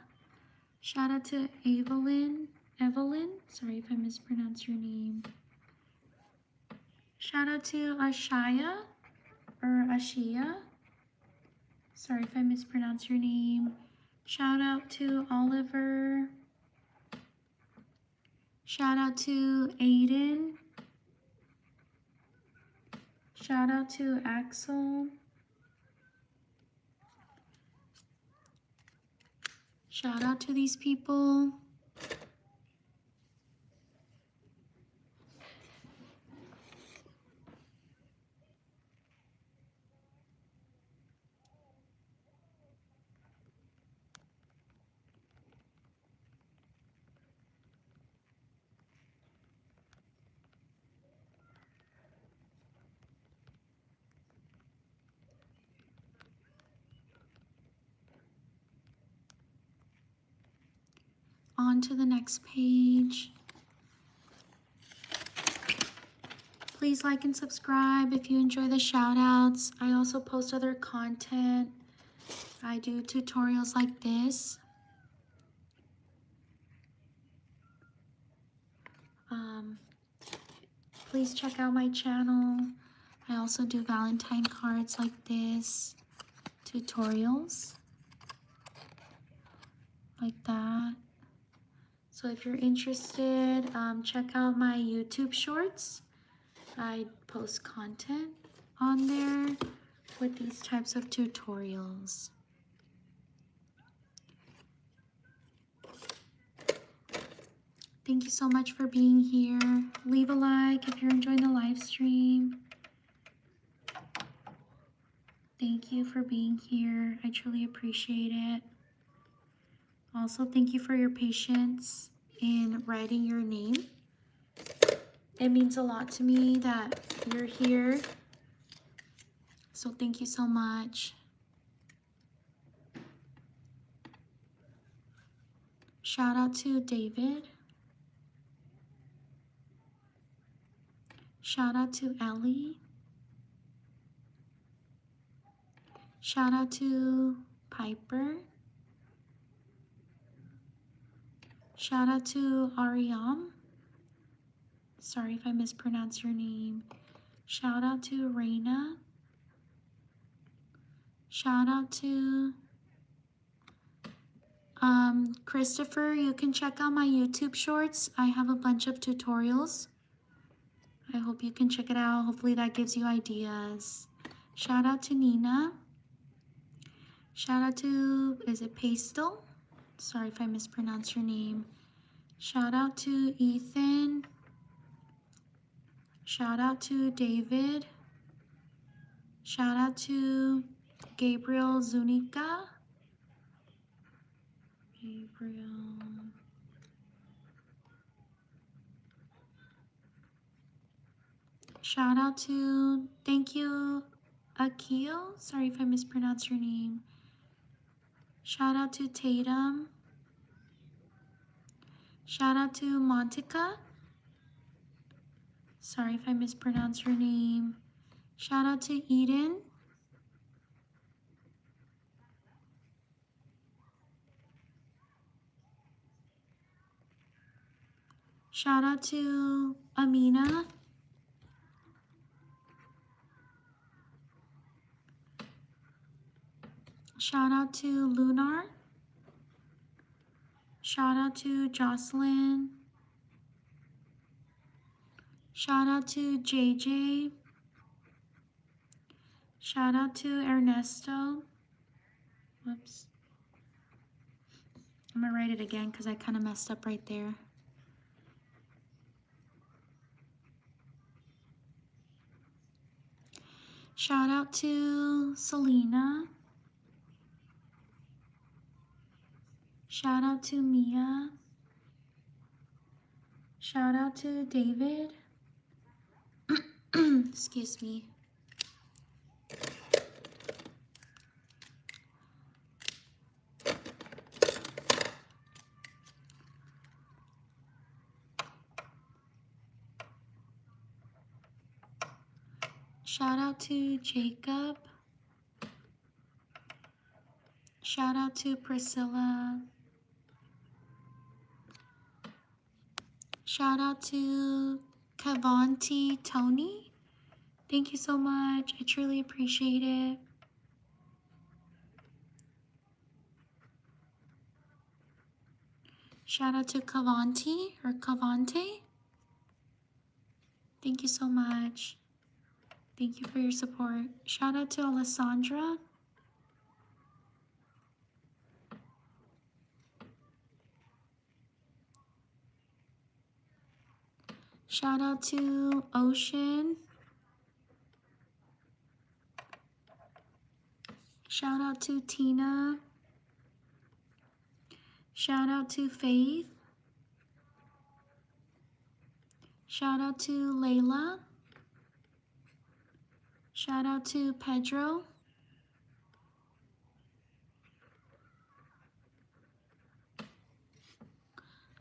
Shout out to Evelyn. Sorry if I mispronounced your name. Shout out to Ashaya or Ashia. Sorry if I mispronounced your name. Shout out to Oliver. Shout out to Aiden. Shout out to Axel. Shout out to these people. on to the next page. Please like and subscribe if you enjoy the shout outs. I also post other content. I do tutorials like this. Please check out my channel. I also do Valentine cards like this, tutorials like that. So if you're interested, check out my YouTube shorts. I post content on there with these types of tutorials. Thank you so much for being here. Leave a like if you're enjoying the live stream. Thank you for being here. I truly appreciate it. Also, thank you for your patience in writing your name. It means a lot to me that you're here. So thank you so much. Shout out to David. Shout out to Ellie. Shout out to Piper. Shout out to Ariam. Sorry if I mispronounce your name. Shout out to Raina. Shout out to Christopher. You can check out my YouTube shorts. I have a bunch of tutorials. I hope you can check it out. Hopefully that gives you ideas. Shout out to Nina. Shout out to, is it Pastel? Sorry if I mispronounce your name. Shout out to Ethan. Shout out to David. Shout out to Gabriel Zunica. Gabriel. Shout out to, thank you, Akio. Sorry if I mispronounce your name. Shout out to Tatum. Shout out to Montica. Sorry if I mispronounce your name. Shout out to Eden. Shout out to Amina. Shout out to Lunar. Shout out to Jocelyn. Shout out to JJ. Shout out to Ernesto. Whoops. I'm gonna write it again because I kind of messed up right there. Shout out to Selena. Shout out to Mia. Shout out to David. Excuse me. Shout out to Jacob. Shout out to Priscilla. Shout out to Kavanti Tony. Thank you so much. I truly appreciate it. Shout out to Kavanti or Kavante. Thank you so much. Thank you for your support. Shout out to Alessandra. Shout out to Ocean. Shout out to Tina. Shout out to Faith. Shout out to Layla. Shout out to Pedro.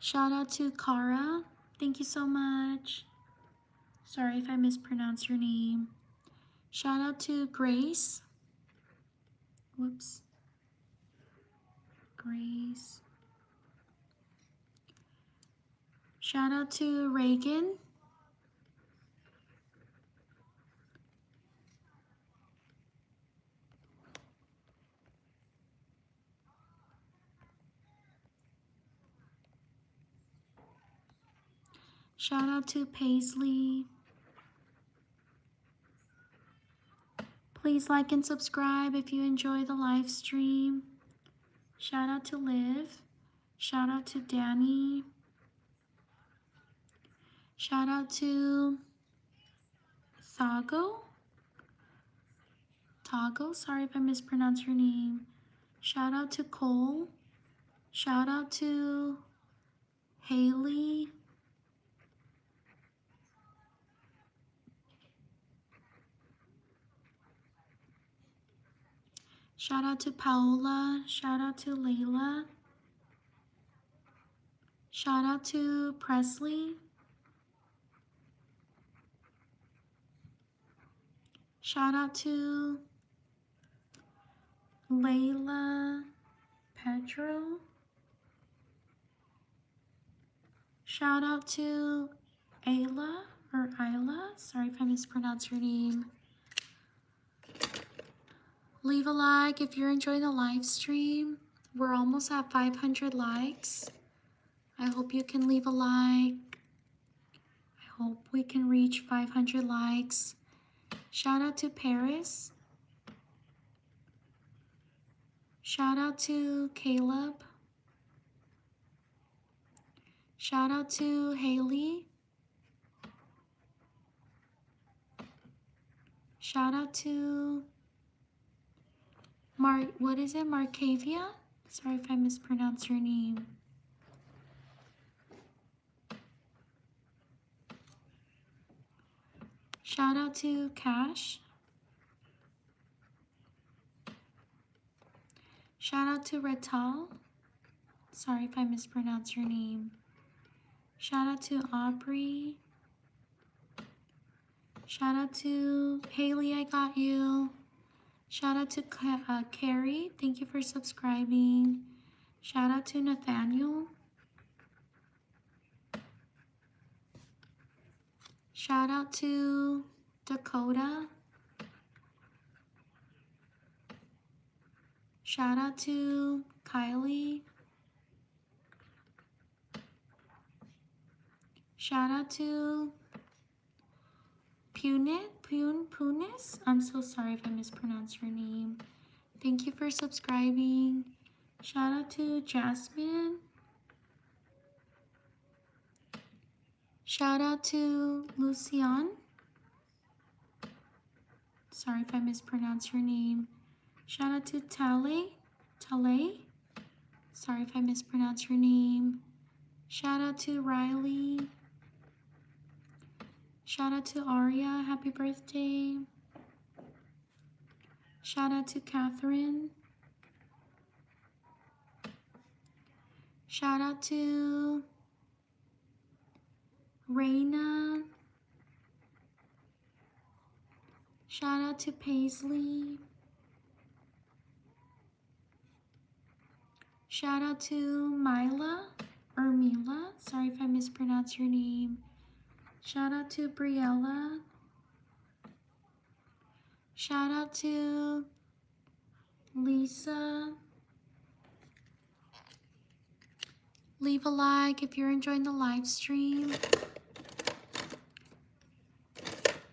Shout out to Cara. Thank you so much. Sorry if I mispronounce your name. Shout out to Grace. Whoops. Grace. Shout out to Reagan. Shout out to Paisley. Please like and subscribe if you enjoy the live stream. Shout out to Liv. Shout out to Danny. Shout out to Thago. Sorry if I mispronounced your name. Shout out to Cole. Shout out to Haley. Shout out to Paola. Shout out to Layla. Shout out to Presley. Shout out to Layla Pedro. Shout out to Ayla or Isla. Sorry if I mispronounced your name. Leave a like if you're enjoying the live stream. We're almost at 500 likes. I hope you can leave a like. I hope we can reach 500 likes. Shout out to Paris. Shout out to Caleb. Shout out to Haley. Shout out to Marcavia? Sorry if I mispronounced your name. Shout out to Cash. Shout out to Retal. Sorry if I mispronounced your name. Shout out to Aubrey. Shout out to Haley, I got you. Shout out to Carrie. Thank you for subscribing. Shout out to Nathaniel. Shout out to Dakota. Shout out to Kylie. Shout out to Punis. I'm so sorry if I mispronounced your name. Thank you for subscribing. Shout out to Jasmine. Shout out to Lucian. Sorry if I mispronounced your name. Shout out to Tale. Sorry if I mispronounced your name. Shout out to Riley. Shout out to Aria. Happy birthday. Shout out to Catherine. Shout out to Raina. Shout out to Paisley. Shout out to Mila. Sorry if I mispronounced your name. Shout out to Briella. Shout out to Lisa. Leave a like if you're enjoying the live stream.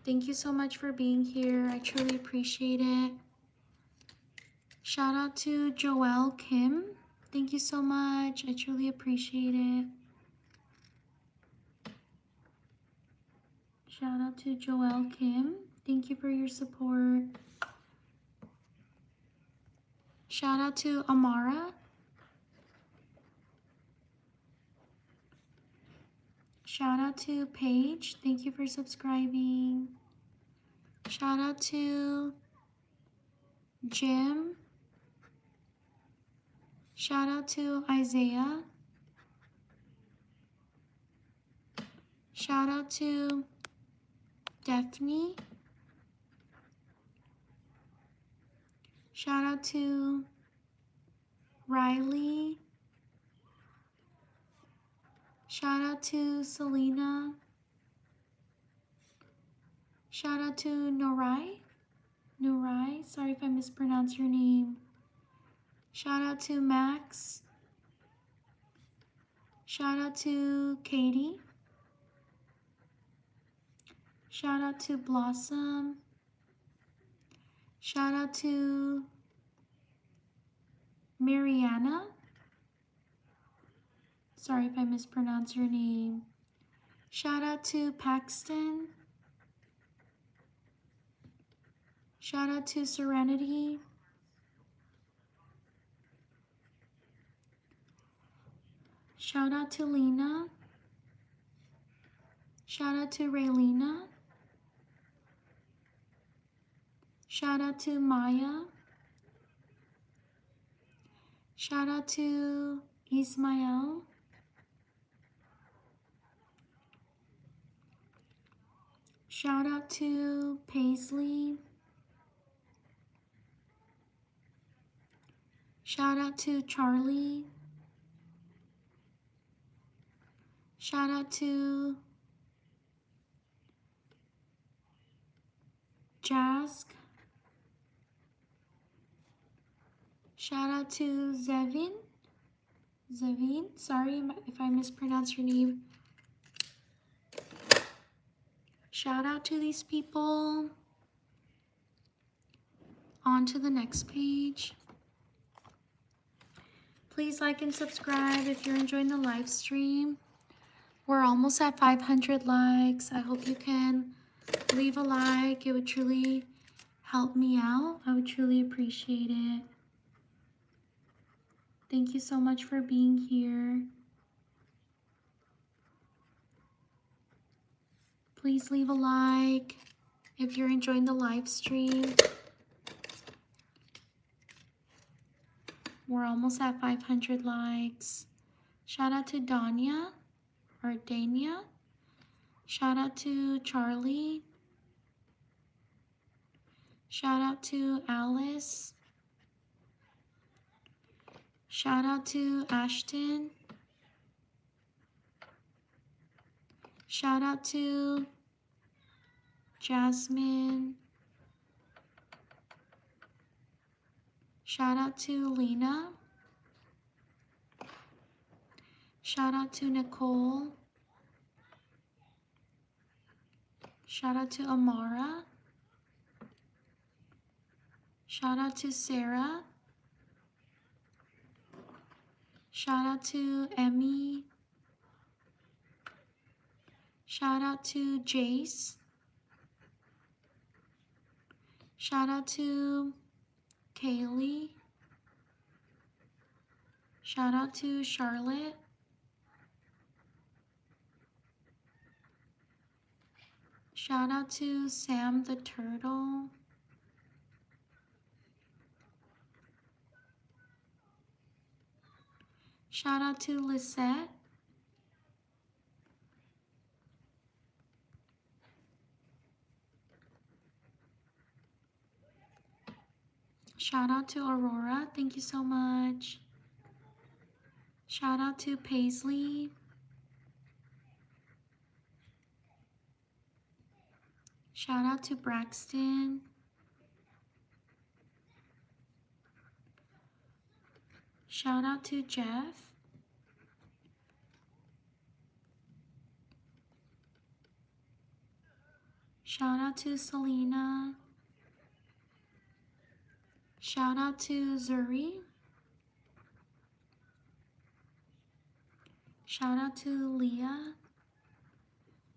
Thank you so much for being here. I truly appreciate it. Shout out to Joelle Kim. Thank you so much. I truly appreciate it. Shout out to Joelle Kim. Thank you for your support. Shout out to Amara. Shout out to Paige. Thank you for subscribing. Shout out to Jim. Shout out to Isaiah. Shout out to Daphne. Shout out to Riley. Shout out to Selena. Shout out to Norai. Norai, sorry if I mispronounced your name. Shout out to Max. Shout out to Katie. Shout out to Blossom. Shout out to Mariana. Sorry if I mispronounced your name. Shout out to Paxton. Shout out to Serenity. Shout out to Lena. Shout out to Raylena. Shout out to Maya. Shout out to Ismael. Shout out to Paisley. Shout out to Charlie. Shout out to Jask. Shout out to Zevin. Zevin, sorry if I mispronounced your name. Shout out to these people. On to the next page. Please like and subscribe if you're enjoying the live stream. We're almost at 500 likes. I hope you can leave a like. It would truly help me out. I would truly appreciate it. Thank you so much for being here. Please leave a like if you're enjoying the live stream. We're almost at 500 likes. Shout out to Danya or Dania. Shout out to Charlie. Shout out to Alice. Shout out to Ashton. Shout out to Jasmine. Shout out to Lena. Shout out to Nicole. Shout out to Amara. Shout out to Sarah. Shout out to Emmy. Shout out to Jace. Shout out to Kaylee. Shout out to Charlotte. Shout out to Sam the Turtle. Shout out to Lisette. Shout out to Aurora. Thank you so much. Shout out to Paisley. Shout out to Braxton. Shout out to Jeff. Shout out to Selena. Shout out to Zuri. Shout out to Leah.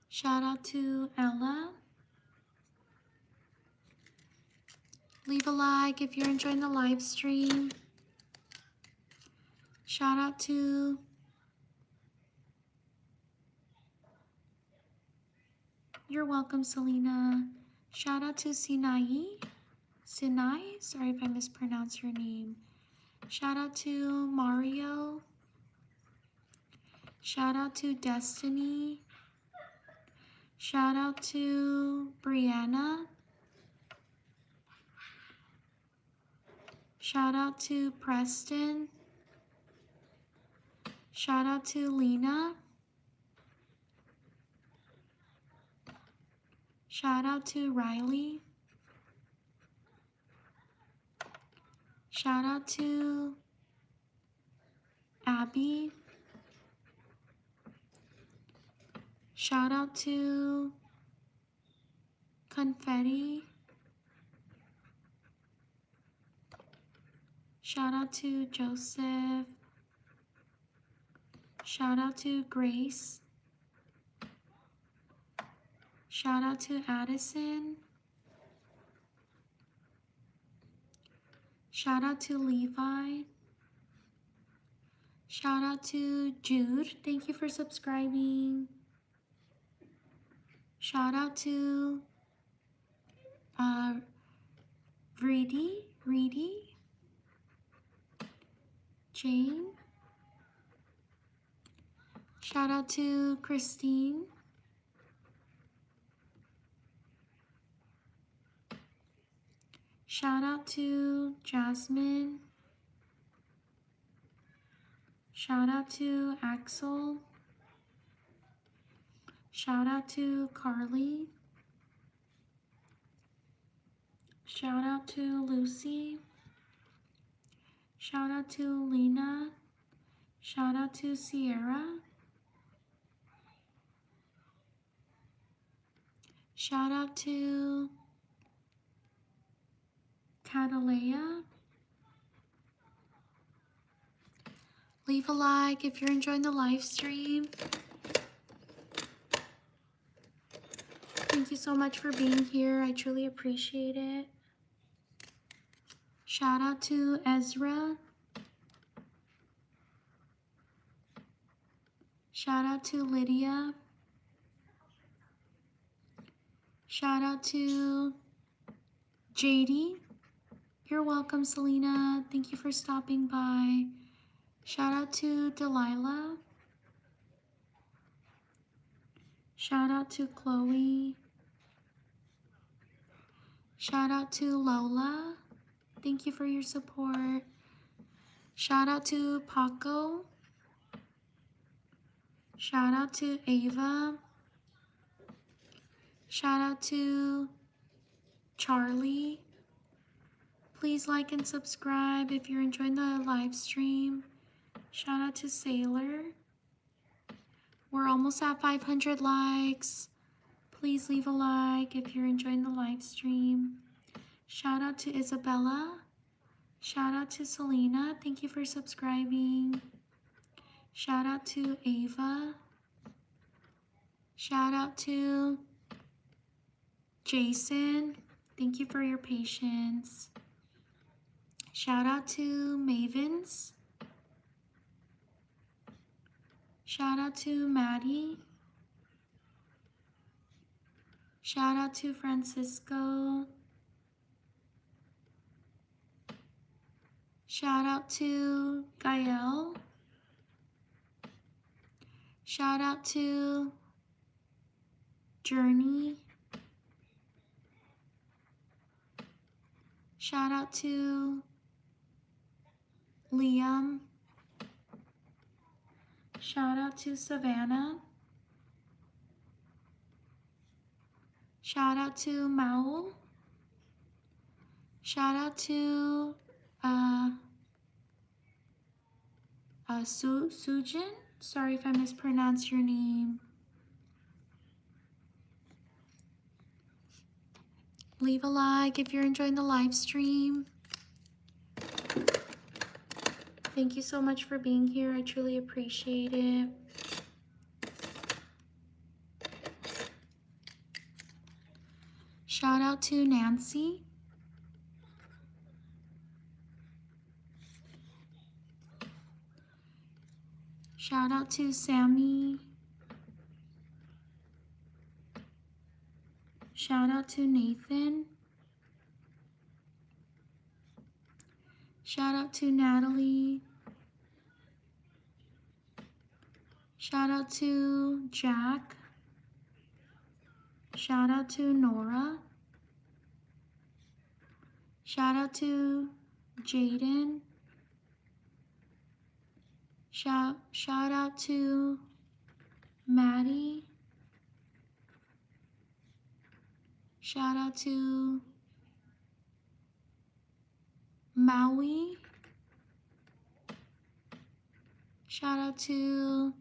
Shout out to Ella. Leave a like if you're enjoying the live stream. Shout out to You're welcome, Selena. Shout out to Sinai. Sinai? Sorry if I mispronounced your name. Shout out to Mario. Shout out to Destiny. Shout out to Brianna. Shout out to Preston. Shout out to Lena. Shout out to Riley. Shout out to Abby. Shout out to Confetti. Shout out to Joseph. Shout out to Grace. Shout out to Addison. Shout out to Levi. Shout out to Jude. Thank you for subscribing. Shout out to Reedy, Jane. Shout out to Christine. Shout out to Jasmine. Shout out to Axel. Shout out to Carly. Shout out to Lucy. Shout out to Lena. Shout out to Sierra. Shout out to Catalea. Leave a like if you're enjoying the live stream. Thank you so much for being here. I truly appreciate it. Shout out to Ezra. Shout out to Lydia. Shout out to JD. You're welcome, Selena. Thank you for stopping by. Shout out to Delilah. Shout out to Chloe. Shout out to Lola. Thank you for your support. Shout out to Paco. Shout out to Ava. Shout out to Charlie. Please like and subscribe if you're enjoying the live stream. Shout out to Sailor. We're almost at 500 likes. Please leave a like if you're enjoying the live stream. Shout out to Isabella. Shout out to Selena. Thank you for subscribing. Shout out to Ava. Shout out to Jason. Thank you for your patience. Shout out to Mavens. Shout out to Maddie. Shout out to Francisco. Shout out to Gael. Shout out to Journey. Shout out to Liam. Shout out to Savannah. Shout out to Maul. Shout out to Sujin. Sorry if I mispronounced your name. Leave a like if you're enjoying the live stream. Thank you so much for being here. I truly appreciate it. Shout out to Nancy. Shout out to Sammy. Shout out to Nathan. Shout out to Natalie. Shout out to Jack. Shout out to Nora. Shout out to Jaden. Shout out to Maddie. Shout out to Maui. Shout out to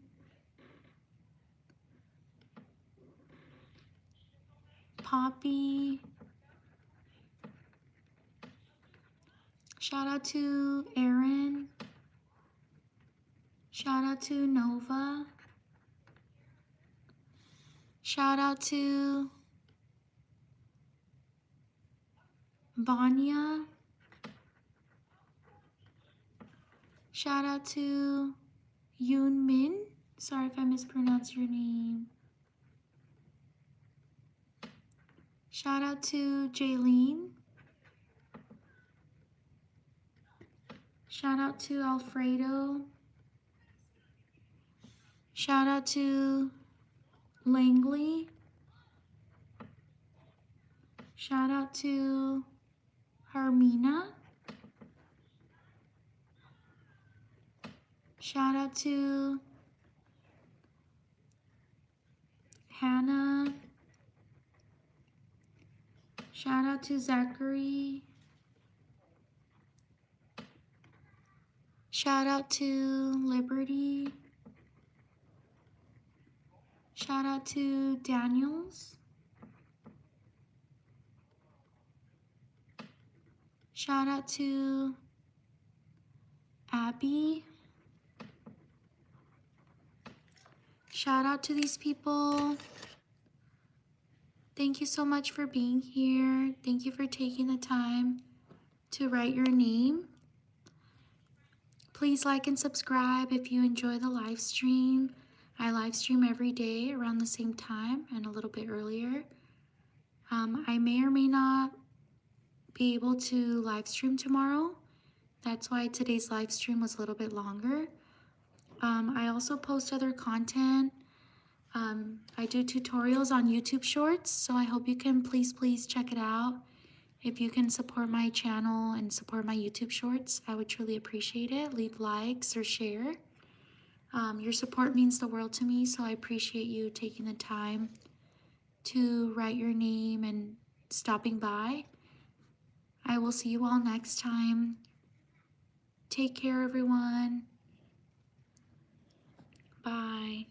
Poppy. Shout out to Aaron. Shout out to Nova. Shout out to Vanya. Shout out to Yoon Min. Sorry if I mispronounced your name. Shout out to Jaylene. Shout out to Alfredo. Shout out to Langley. Shout out to Hermina. Shout out to Hannah. Shout out to Zachary. Shout out to Liberty. Shout out to Daniels. Shout out to Abby. Shout out to these people. Thank you so much for being here. Thank you for taking the time to write your name. Please like and subscribe if you enjoy the live stream. I live stream every day around the same time and a little bit earlier. I may or may not be able to live stream tomorrow. That's why today's live stream was a little bit longer. I also post other content. I do tutorials on YouTube Shorts, so I hope you can please check it out. If you can support my channel and support my YouTube Shorts, I would truly appreciate it. Leave likes or share. Your support means the world to me, so I appreciate you taking the time to write your name and stopping by. I will see you all next time. Take care, everyone. Bye.